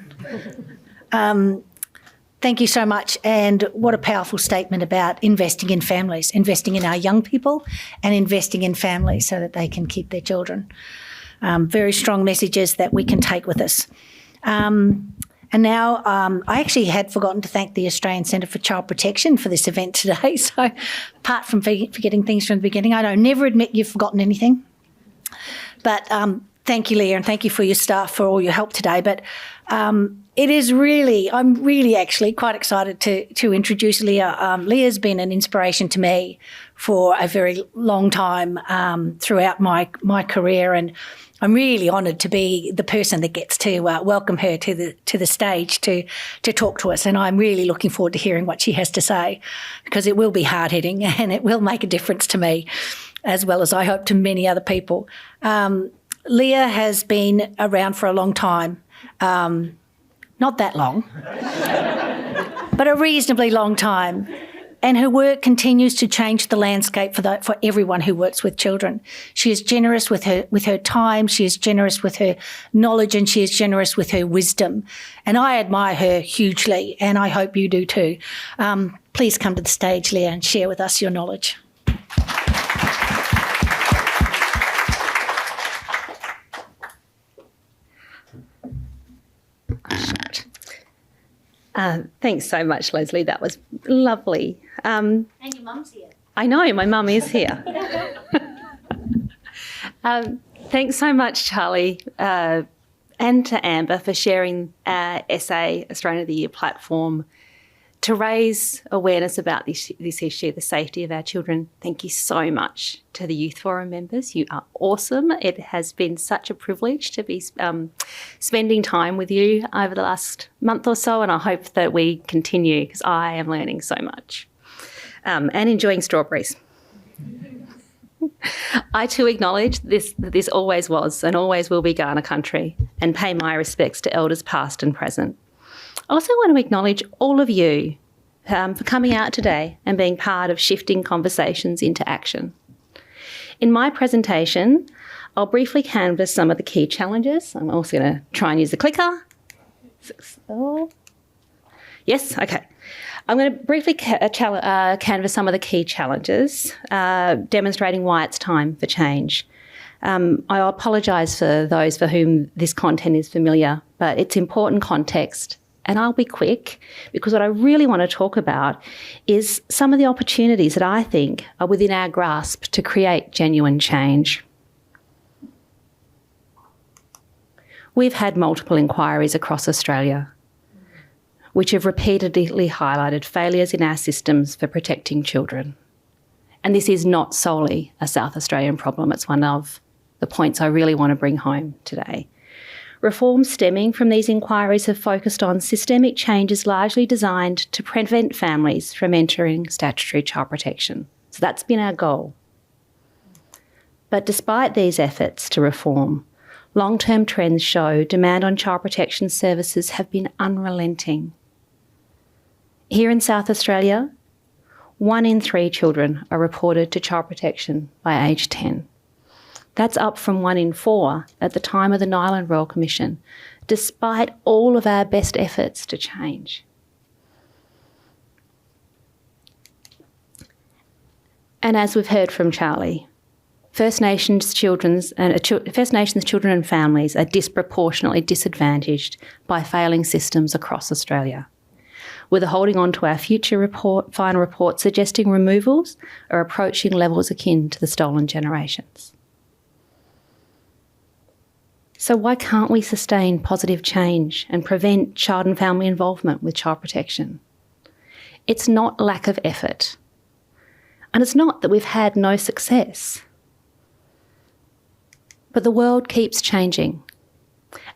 Thank you so much, and what a powerful statement about investing in families, investing in our young people and investing in families so that they can keep their children. Very strong messages that we can take with us. And now I actually had forgotten to thank the Australian Centre for Child Protection for this event today. So apart from forgetting things from the beginning, I don't never admit you've forgotten anything. But thank you, Leah, and thank you for your staff for all your help today. But it is really, I'm really actually quite excited to introduce Leah. Leah's been an inspiration to me for a very long time throughout my career, and I'm really honoured to be the person that gets to welcome her to the stage to talk to us, and I'm really looking forward to hearing what she has to say, because it will be hard-hitting and it will make a difference to me, as well as I hope to many other people. Leah has been around for a long time, not that long, but a reasonably long time. And her work continues to change the landscape for everyone who works with children. She is generous with her time, she is generous with her knowledge, and she is generous with her wisdom. And I admire her hugely, and I hope you do too. Please come to the stage, Leah, and share with us your knowledge. Thanks so much, Lesley. That was lovely. And your mum's here. I know, my mum is here. Thanks so much, Charlie, and to Amber for sharing our SA Australian of the Year platform to raise awareness about this issue, the safety of our children. Thank you so much to the Youth Forum members. You are awesome. It has been such a privilege to be spending time with you over the last month or so, and I hope that we continue, because I am learning so much and enjoying strawberries. I too acknowledge that this always was and always will be Kaurna country, and pay my respects to elders past and present. I also want to acknowledge all of you for coming out today and being part of shifting conversations into action. In my presentation, I'll briefly canvass some of the key challenges. I'm also going to try and use the clicker. Yes, okay. I'm going to briefly canvass some of the key challenges, demonstrating why it's time for change. I apologise for those for whom this content is familiar, but it's important context. And I'll be quick because what I really want to talk about is some of the opportunities that I think are within our grasp to create genuine change. We've had multiple inquiries across Australia which have repeatedly highlighted failures in our systems for protecting children. And this is not solely a South Australian problem, it's one of the points I really want to bring home today. Reforms stemming from these inquiries have focused on systemic changes largely designed to prevent families from entering statutory child protection. So that's been our goal. But despite these efforts to reform, long-term trends show demand on child protection services have been unrelenting. Here in South Australia, 1 in 3 children are reported to child protection by age 10. That's up from 1 in 4 at the time of the Nyland Royal Commission, despite all of our best efforts to change. And as we've heard from Charlie, First Nations children and families are disproportionately disadvantaged by failing systems across Australia. With a holding on to our future final report suggesting removals are approaching levels akin to the stolen generations. So why can't we sustain positive change and prevent child and family involvement with child protection? It's not lack of effort. And it's not that we've had no success. But the world keeps changing.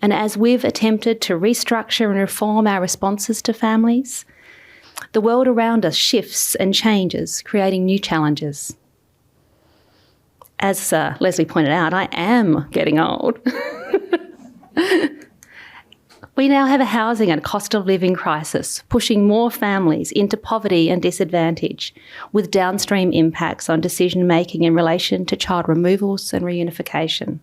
And as we've attempted to restructure and reform our responses to families, the world around us shifts and changes, creating new challenges. As Lesley pointed out, I am getting old. We now have a housing and cost of living crisis, pushing more families into poverty and disadvantage, with downstream impacts on decision making in relation to child removals and reunification.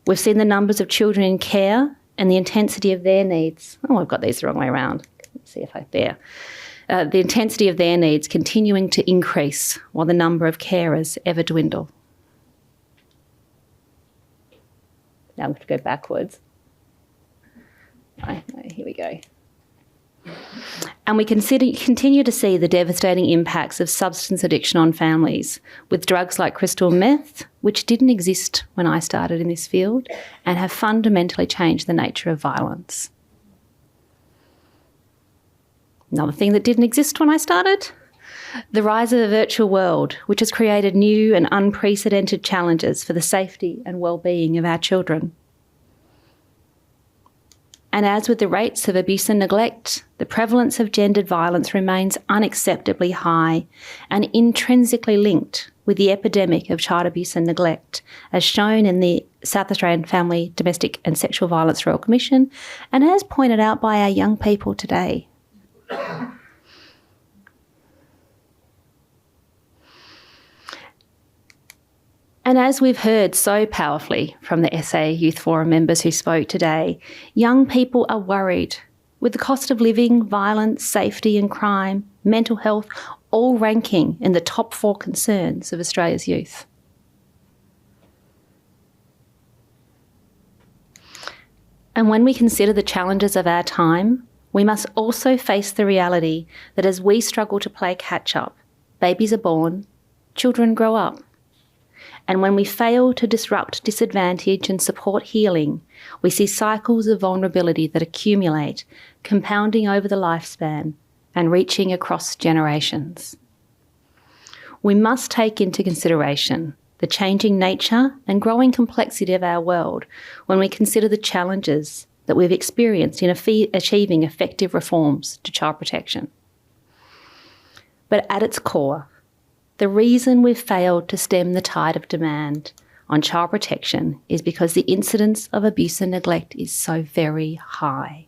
We've seen the numbers of children in care and the intensity of their needs. Oh, I've got these the wrong way around. Let's see if the intensity of their needs continuing to increase while the number of carers ever dwindle. Now I'm going to go backwards. Right, here we go. And we continue to see the devastating impacts of substance addiction on families with drugs like crystal meth, which didn't exist when I started in this field and have fundamentally changed the nature of violence. Another thing that didn't exist when I started, the rise of the virtual world, which has created new and unprecedented challenges for the safety and well-being of our children. And as with the rates of abuse and neglect, the prevalence of gendered violence remains unacceptably high and intrinsically linked with the epidemic of child abuse and neglect, as shown in the South Australian Family, Domestic and Sexual Violence Royal Commission, and as pointed out by our young people today. And as we've heard so powerfully from the SA Youth Forum members who spoke today, young people are worried with the cost of living, violence, safety and crime, mental health, all ranking in the top 4 concerns of Australia's youth. And when we consider the challenges of our time, we must also face the reality that as we struggle to play catch-up, babies are born, children grow up. And when we fail to disrupt disadvantage and support healing, we see cycles of vulnerability that accumulate, compounding over the lifespan and reaching across generations. We must take into consideration the changing nature and growing complexity of our world when we consider the challenges that we've experienced in achieving effective reforms to child protection. But at its core, the reason we've failed to stem the tide of demand on child protection is because the incidence of abuse and neglect is so very high.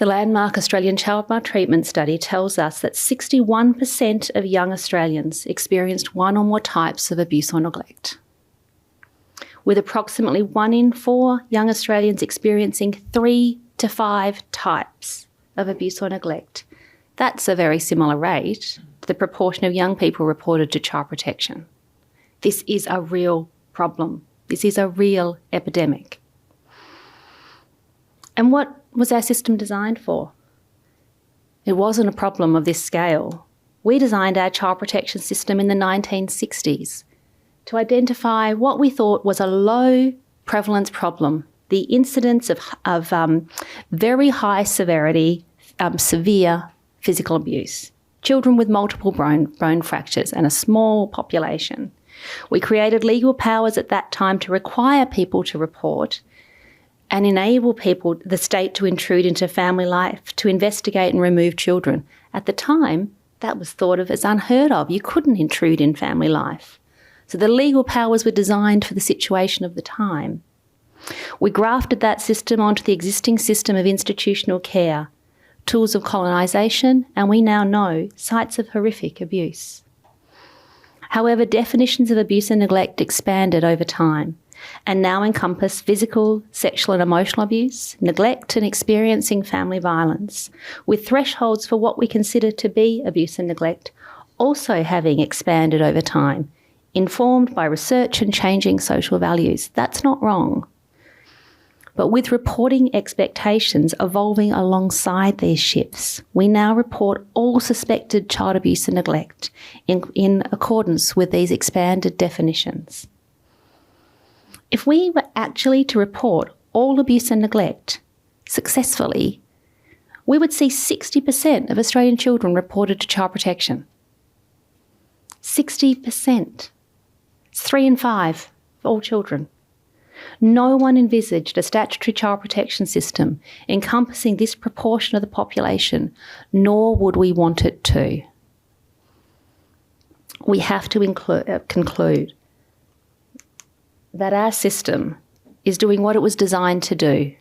The landmark Australian Child Maltreatment Study tells us that 61% of young Australians experienced one or more types of abuse or neglect, with approximately 1 in 4 young Australians experiencing 3 to 5 types of abuse or neglect. That's a very similar rate to the proportion of young people reported to child protection. This is a real problem. This is a real epidemic. And what was our system designed for? It wasn't a problem of this scale. We designed our child protection system in the 1960s to identify what we thought was a low prevalence problem, the incidence of very high severity, severe physical abuse, children with multiple bone fractures and a small population. We created legal powers at that time to require people to report and enable people, the state, to intrude into family life, to investigate and remove children. At the time, that was thought of as unheard of. You couldn't intrude in family life. So the legal powers were designed for the situation of the time. We grafted that system onto the existing system of institutional care, tools of colonisation, and we now know sites of horrific abuse. However, definitions of abuse and neglect expanded over time and now encompass physical, sexual and emotional abuse, neglect and experiencing family violence, with thresholds for what we consider to be abuse and neglect also having expanded over time, informed by research and changing social values. That's not wrong. But with reporting expectations evolving alongside these shifts, we now report all suspected child abuse and neglect in accordance with these expanded definitions. If we were actually to report all abuse and neglect successfully, we would see 60% of Australian children reported to child protection. 60%. It's 3 in 5 for all children. No one envisaged a statutory child protection system encompassing this proportion of the population, nor would we want it to. We have to conclude that our system is doing what it was designed to do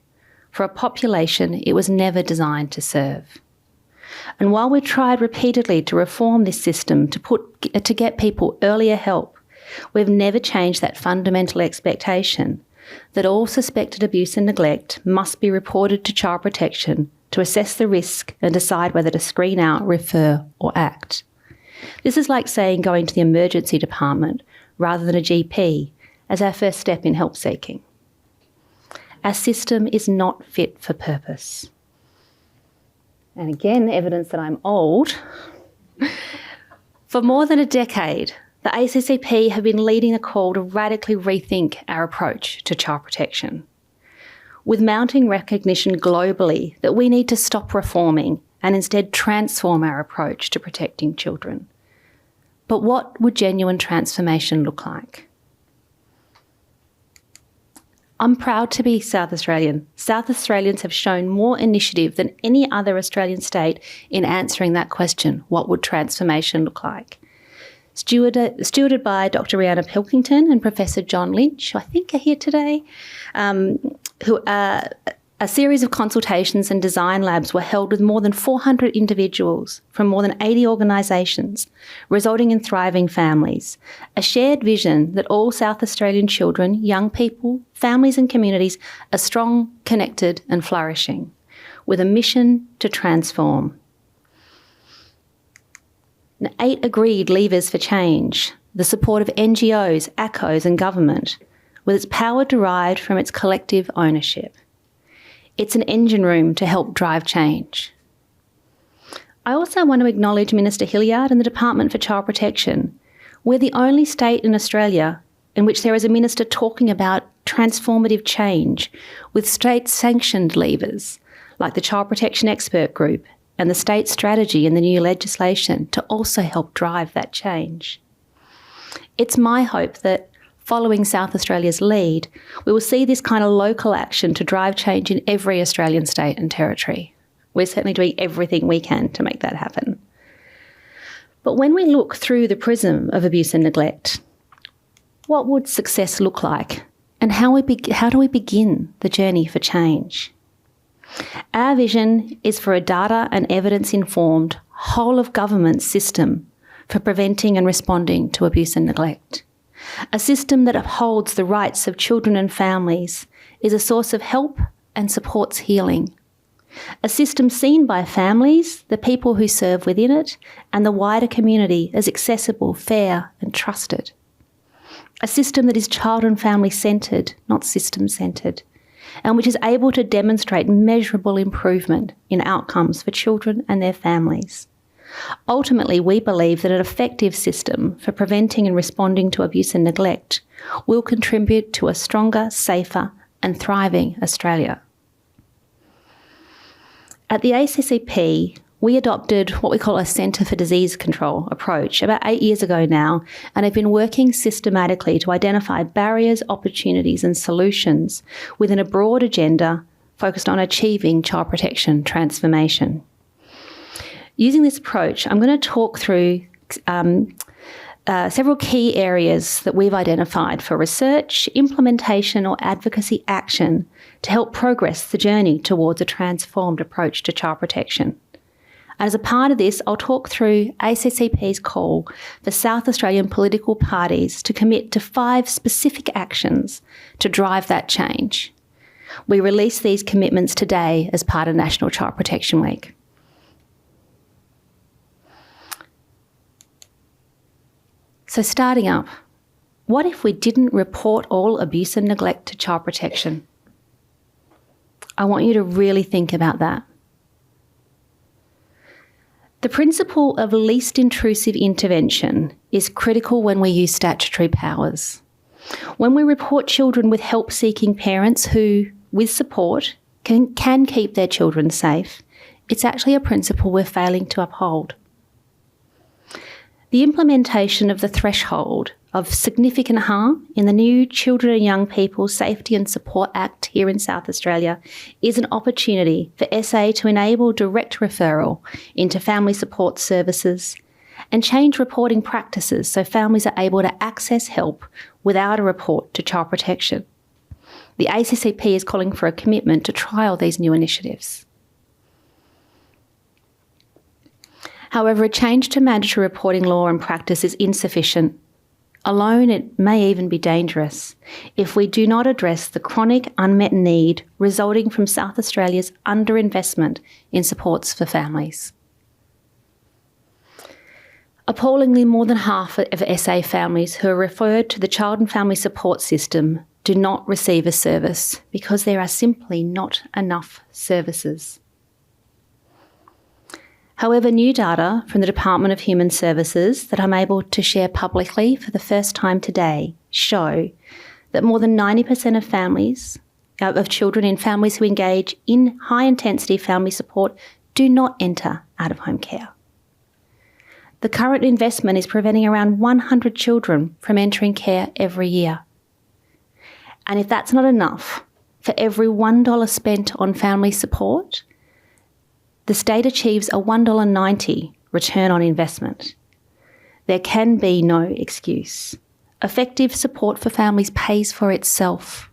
for a population it was never designed to serve. And while we tried repeatedly to reform this system to get people earlier help, we've never changed that fundamental expectation that all suspected abuse and neglect must be reported to child protection to assess the risk and decide whether to screen out, refer or act. This is like saying going to the emergency department rather than a GP as our first step in help seeking. Our system is not fit for purpose. And again, evidence that I'm old. For more than a decade, the ACCP have been leading a call to radically rethink our approach to child protection, with mounting recognition globally that we need to stop reforming and instead transform our approach to protecting children. But what would genuine transformation look like? I'm proud to be South Australian. South Australians have shown more initiative than any other Australian state in answering that question, what would transformation look like? Stewarded by Dr. Rhianna Pilkington and Professor John Lynch, who I think are here today, a series of consultations and design labs were held with more than 400 individuals from more than 80 organisations, resulting in thriving families. A shared vision that all South Australian children, young people, families and communities are strong, connected and flourishing, with a mission to transform. 8 agreed levers for change, the support of NGOs, ACCOs and government, with its power derived from its collective ownership. It's an engine room to help drive change. I also want to acknowledge Minister Hilliard and the Department for Child Protection. We're the only state in Australia in which there is a minister talking about transformative change with state-sanctioned levers like the Child Protection Expert Group and the state strategy and the new legislation to also help drive that change. It's my hope that following South Australia's lead, we will see this kind of local action to drive change in every Australian state and territory. We're certainly doing everything we can to make that happen. But when we look through the prism of abuse and neglect, what would success look like? And how do we begin the journey for change? Our vision is for a data and evidence-informed, whole-of-government system for preventing and responding to abuse and neglect. A system that upholds the rights of children and families, is a source of help and supports healing. A system seen by families, the people who serve within it, and the wider community as accessible, fair and trusted. A system that is child and family centred, not system centred, and which is able to demonstrate measurable improvement in outcomes for children and their families. Ultimately, we believe that an effective system for preventing and responding to abuse and neglect will contribute to a stronger, safer and thriving Australia. At the ACCP, we adopted what we call a Centre for Disease Control approach about 8 years ago now, and have been working systematically to identify barriers, opportunities and solutions within a broad agenda focused on achieving child protection transformation. Using this approach, I'm going to talk through several key areas that we've identified for research, implementation or advocacy action to help progress the journey towards a transformed approach to child protection. And as a part of this, I'll talk through ACCP's call for South Australian political parties to commit to 5 specific actions to drive that change. We release these commitments today as part of National Child Protection Week. So starting up, what if we didn't report all abuse and neglect to child protection? I want you to really think about that. The principle of least intrusive intervention is critical when we use statutory powers. When we report children with help-seeking parents who, with support, can keep their children safe, it's actually a principle we're failing to uphold. The implementation of the threshold of significant harm in the new Children and Young People Safety and Support Act here in South Australia is an opportunity for SA to enable direct referral into family support services and change reporting practices so families are able to access help without a report to child protection. The ACCP is calling for a commitment to trial these new initiatives. However, a change to mandatory reporting law and practice is insufficient. Alone, it may even be dangerous if we do not address the chronic unmet need resulting from South Australia's underinvestment in supports for families. Appallingly, more than half of SA families who are referred to the Child and Family Support System do not receive a service because there are simply not enough services. However, new data from the Department of Human Services that I'm able to share publicly for the first time today show that more than 90% of children in families who engage in high-intensity family support do not enter out-of-home care. The current investment is preventing around 100 children from entering care every year. And if that's not enough, for every $1 spent on family support, the state achieves a $1.90 return on investment. There can be no excuse. Effective support for families pays for itself.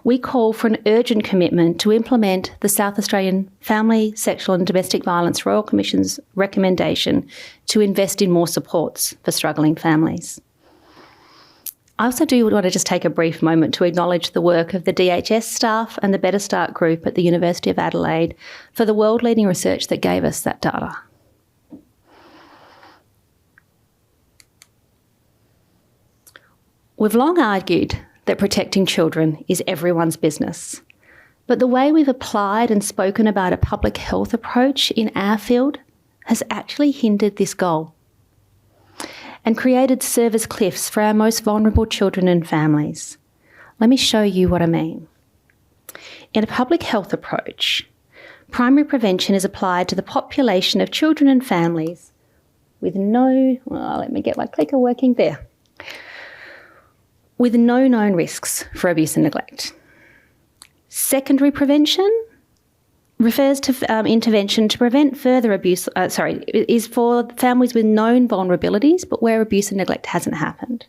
We call for an urgent commitment to implement the South Australian Family, Sexual and Domestic Violence Royal Commission's recommendation to invest in more supports for struggling families. I also do want to just take a brief moment to acknowledge the work of the DHS staff and the Better Start group at the University of Adelaide for the world-leading research that gave us that data. We've long argued that protecting children is everyone's business, but the way we've applied and spoken about a public health approach in our field has actually hindered this goal and created service cliffs for our most vulnerable children and families. Let me show you what I mean. In a public health approach, primary prevention is applied to the population of children and families with no, let me get my clicker working there, with no known risks for abuse and neglect. Secondary prevention refers to intervention to prevent further abuse, is for families with known vulnerabilities, but where abuse and neglect hasn't happened.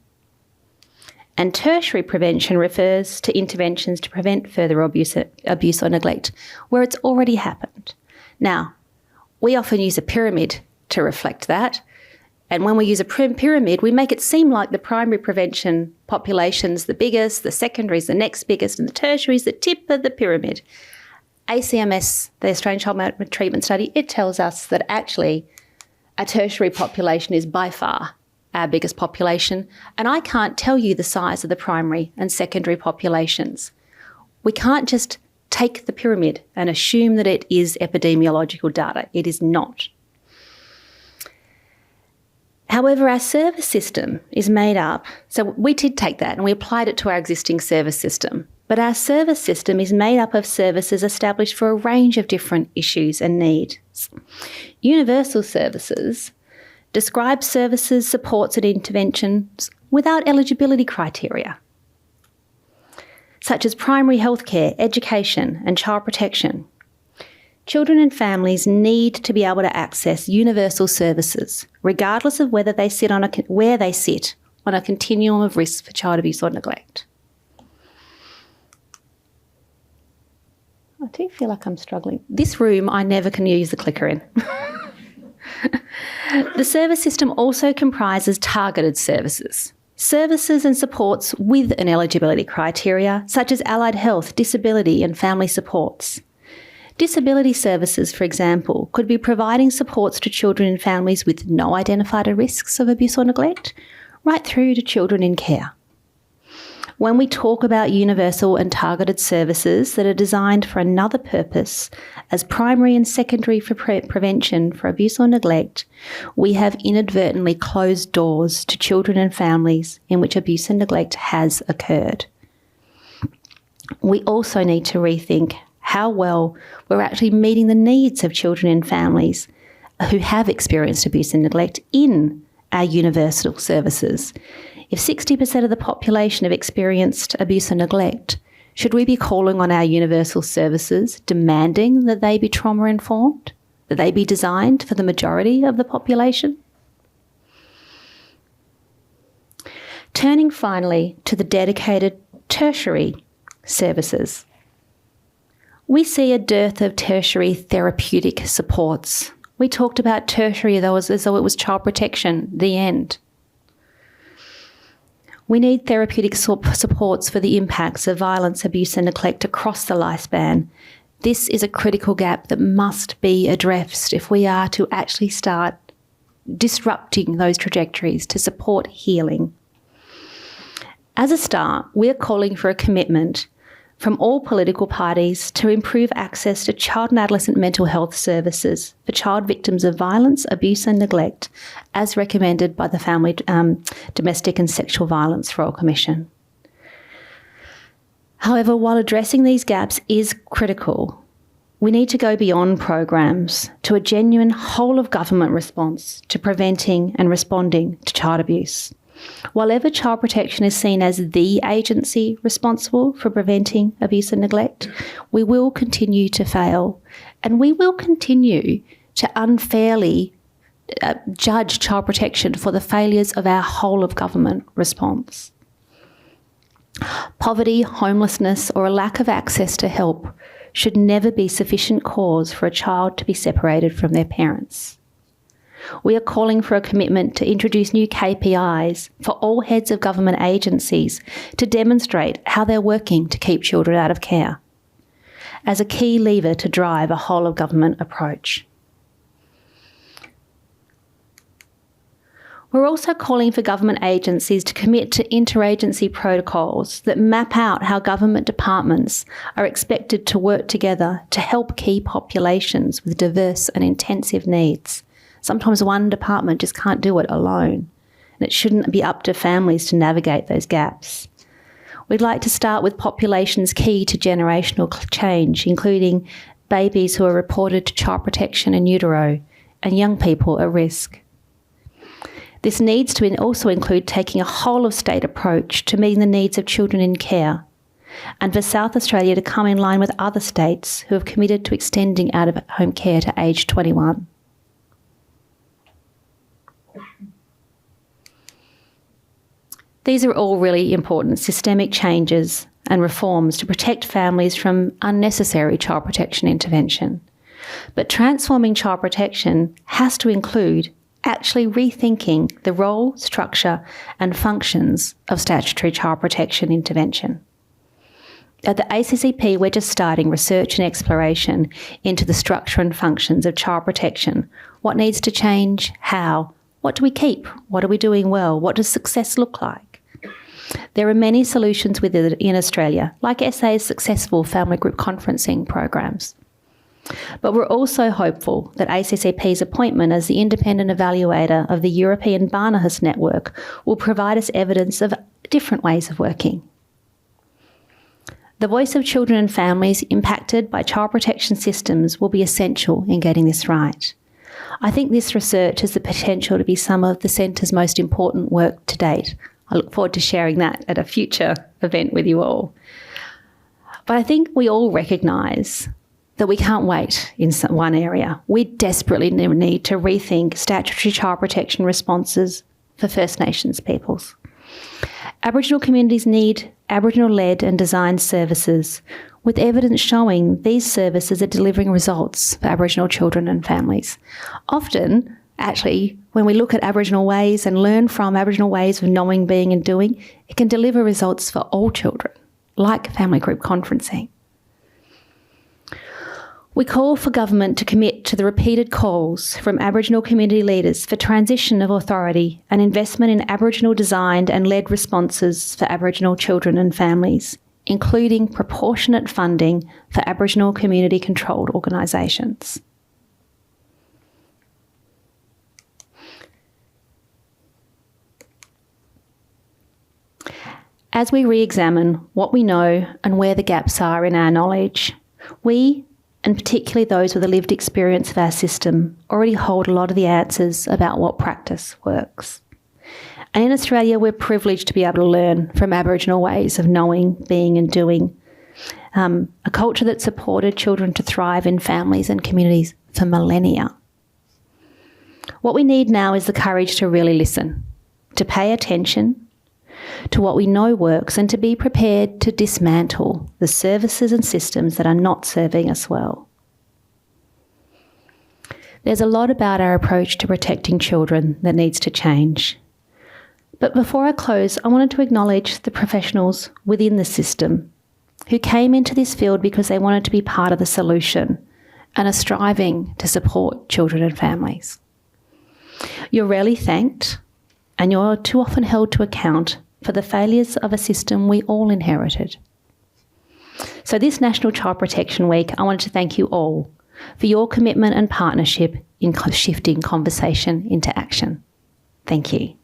And tertiary prevention refers to interventions to prevent further abuse or neglect where it's already happened. Now, we often use a pyramid to reflect that. And when we use a pyramid, we make it seem like the primary prevention population's the biggest, the secondary is the next biggest, and the tertiary is the tip of the pyramid. ACMS, the Australian Child Maltreatment Study, it tells us that actually a tertiary population is by far our biggest population, and I can't tell you the size of the primary and secondary populations. We can't just take the pyramid and assume that it is epidemiological data. It is not. However, our service system is made up, so we did take that and we applied it to our existing service system, but our service system is made up of services established for a range of different issues and needs. Universal services describe services, supports and interventions without eligibility criteria, such as primary healthcare, education and child protection. Children and families need to be able to access universal services, regardless of where they sit on a continuum of risk for child abuse or neglect. I do feel like I'm struggling. This room, I never can use the clicker in. The service system also comprises targeted services. Services and supports with an eligibility criteria, such as allied health, disability and family supports. Disability services, for example, could be providing supports to children and families with no identified risks of abuse or neglect, right through to children in care. When we talk about universal and targeted services that are designed for another purpose as primary and secondary for prevention for abuse or neglect, we have inadvertently closed doors to children and families in which abuse and neglect has occurred. We also need to rethink how well we're actually meeting the needs of children and families who have experienced abuse and neglect in our universal services. If 60% of the population have experienced abuse and neglect, should we be calling on our universal services, demanding that they be trauma-informed, that they be designed for the majority of the population? Turning finally to the dedicated tertiary services, we see a dearth of tertiary therapeutic supports. We talked about tertiary as though it was child protection, the end. We need therapeutic supports for the impacts of violence, abuse and neglect across the lifespan. This is a critical gap that must be addressed if we are to actually start disrupting those trajectories to support healing. As a start, we're calling for a commitment from all political parties to improve access to child and adolescent mental health services for child victims of violence, abuse and neglect, as recommended by the Family, Domestic and Sexual Violence Royal Commission. However, while addressing these gaps is critical, we need to go beyond programs to a genuine whole-of-government response to preventing and responding to child abuse. While ever child protection is seen as the agency responsible for preventing abuse and neglect, we will continue to fail and we will continue to unfairly judge child protection for the failures of our whole of government response. Poverty, homelessness or a lack of access to help should never be sufficient cause for a child to be separated from their parents. We are calling for a commitment to introduce new KPIs for all heads of government agencies to demonstrate how they're working to keep children out of care, as a key lever to drive a whole-of-government approach. We're also calling for government agencies to commit to interagency protocols that map out how government departments are expected to work together to help key populations with diverse and intensive needs. Sometimes one department just can't do it alone, and it shouldn't be up to families to navigate those gaps. We'd like to start with populations key to generational change, including babies who are reported to child protection in utero and young people at risk. This needs to also include taking a whole-of-state approach to meeting the needs of children in care, and for South Australia to come in line with other states who have committed to extending out-of-home care to age 21. These are all really important systemic changes and reforms to protect families from unnecessary child protection intervention. But transforming child protection has to include actually rethinking the role, structure and functions of statutory child protection intervention. At the ACCP, we're just starting research and exploration into the structure and functions of child protection. What needs to change? How? What do we keep? What are we doing well? What does success look like? There are many solutions in Australia, like SA's successful family group conferencing programs. But we're also hopeful that ACCP's appointment as the independent evaluator of the European Barnahus Network will provide us evidence of different ways of working. The voice of children and families impacted by child protection systems will be essential in getting this right. I think this research has the potential to be some of the Centre's most important work to date. I look forward to sharing that at a future event with you all. But I think we all recognise that we can't wait in one area. We desperately need to rethink statutory child protection responses for First Nations peoples. Aboriginal communities need Aboriginal-led and designed services, with evidence showing these services are delivering results for Aboriginal children and families. Often, actually, when we look at Aboriginal ways and learn from Aboriginal ways of knowing, being and doing, it can deliver results for all children, like family group conferencing. We call for government to commit to the repeated calls from Aboriginal community leaders for transition of authority and investment in Aboriginal designed and led responses for Aboriginal children and families, including proportionate funding for Aboriginal community controlled organisations. As we re-examine what we know and where the gaps are in our knowledge, we, and particularly those with a lived experience of our system, already hold a lot of the answers about what practice works. And in Australia, we're privileged to be able to learn from Aboriginal ways of knowing, being and doing, a culture that supported children to thrive in families and communities for millennia. What we need now is the courage to really listen, to pay attention to what we know works and to be prepared to dismantle the services and systems that are not serving us well. There's a lot about our approach to protecting children that needs to change. But before I close, I wanted to acknowledge the professionals within the system who came into this field because they wanted to be part of the solution and are striving to support children and families. You're rarely thanked, and you're too often held to account for the failures of a system we all inherited. So this National Child Protection Week, I wanted to thank you all for your commitment and partnership in shifting conversation into action. Thank you.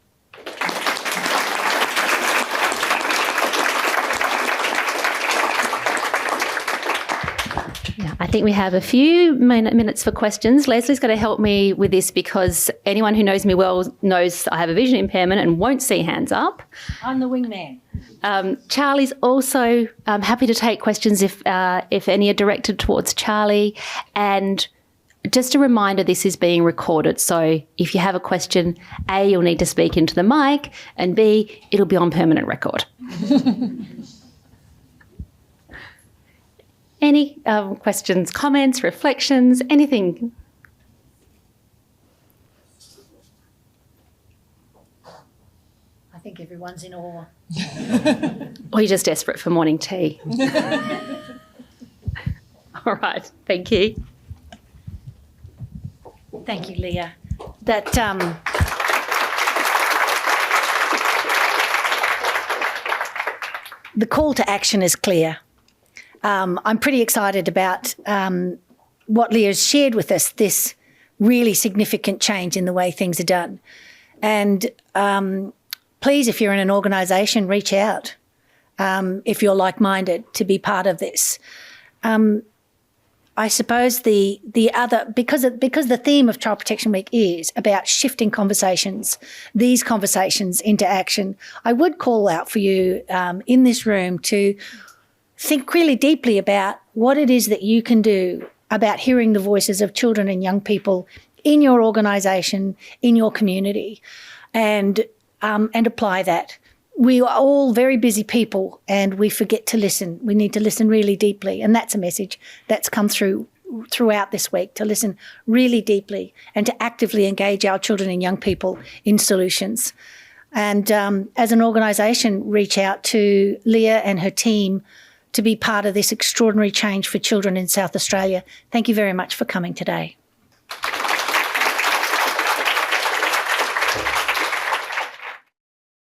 I think we have a few minutes for questions. Leslie's going to help me with this because anyone who knows me well knows I have a vision impairment and won't see hands up. I'm the wingman. Charlie's also happy to take questions if any are directed towards Charlie. And just a reminder, this is being recorded. So if you have a question, A, you'll need to speak into the mic, and B, it'll be on permanent record. Any questions, comments, reflections, anything? I think everyone's in awe. Or you're just desperate for morning tea. All right, thank you. Thank you, Leah. The call to action is clear. I'm pretty excited about what Leah's shared with us, this really significant change in the way things are done. And please, if you're in an organisation, reach out if you're like-minded to be part of this. I suppose the other, because the theme of Child Protection Week is about shifting conversations, these conversations into action, I would call out for you in this room to think really deeply about what it is that you can do about hearing the voices of children and young people in your organisation, in your community, and apply that. we are all very busy people and we forget to listen. We need to listen really deeply. And that's a message that's come throughout this week, to listen really deeply and to actively engage our children and young people in solutions. And as an organisation, reach out to Leah and her team to be part of this extraordinary change for children in South Australia. Thank you very much for coming today.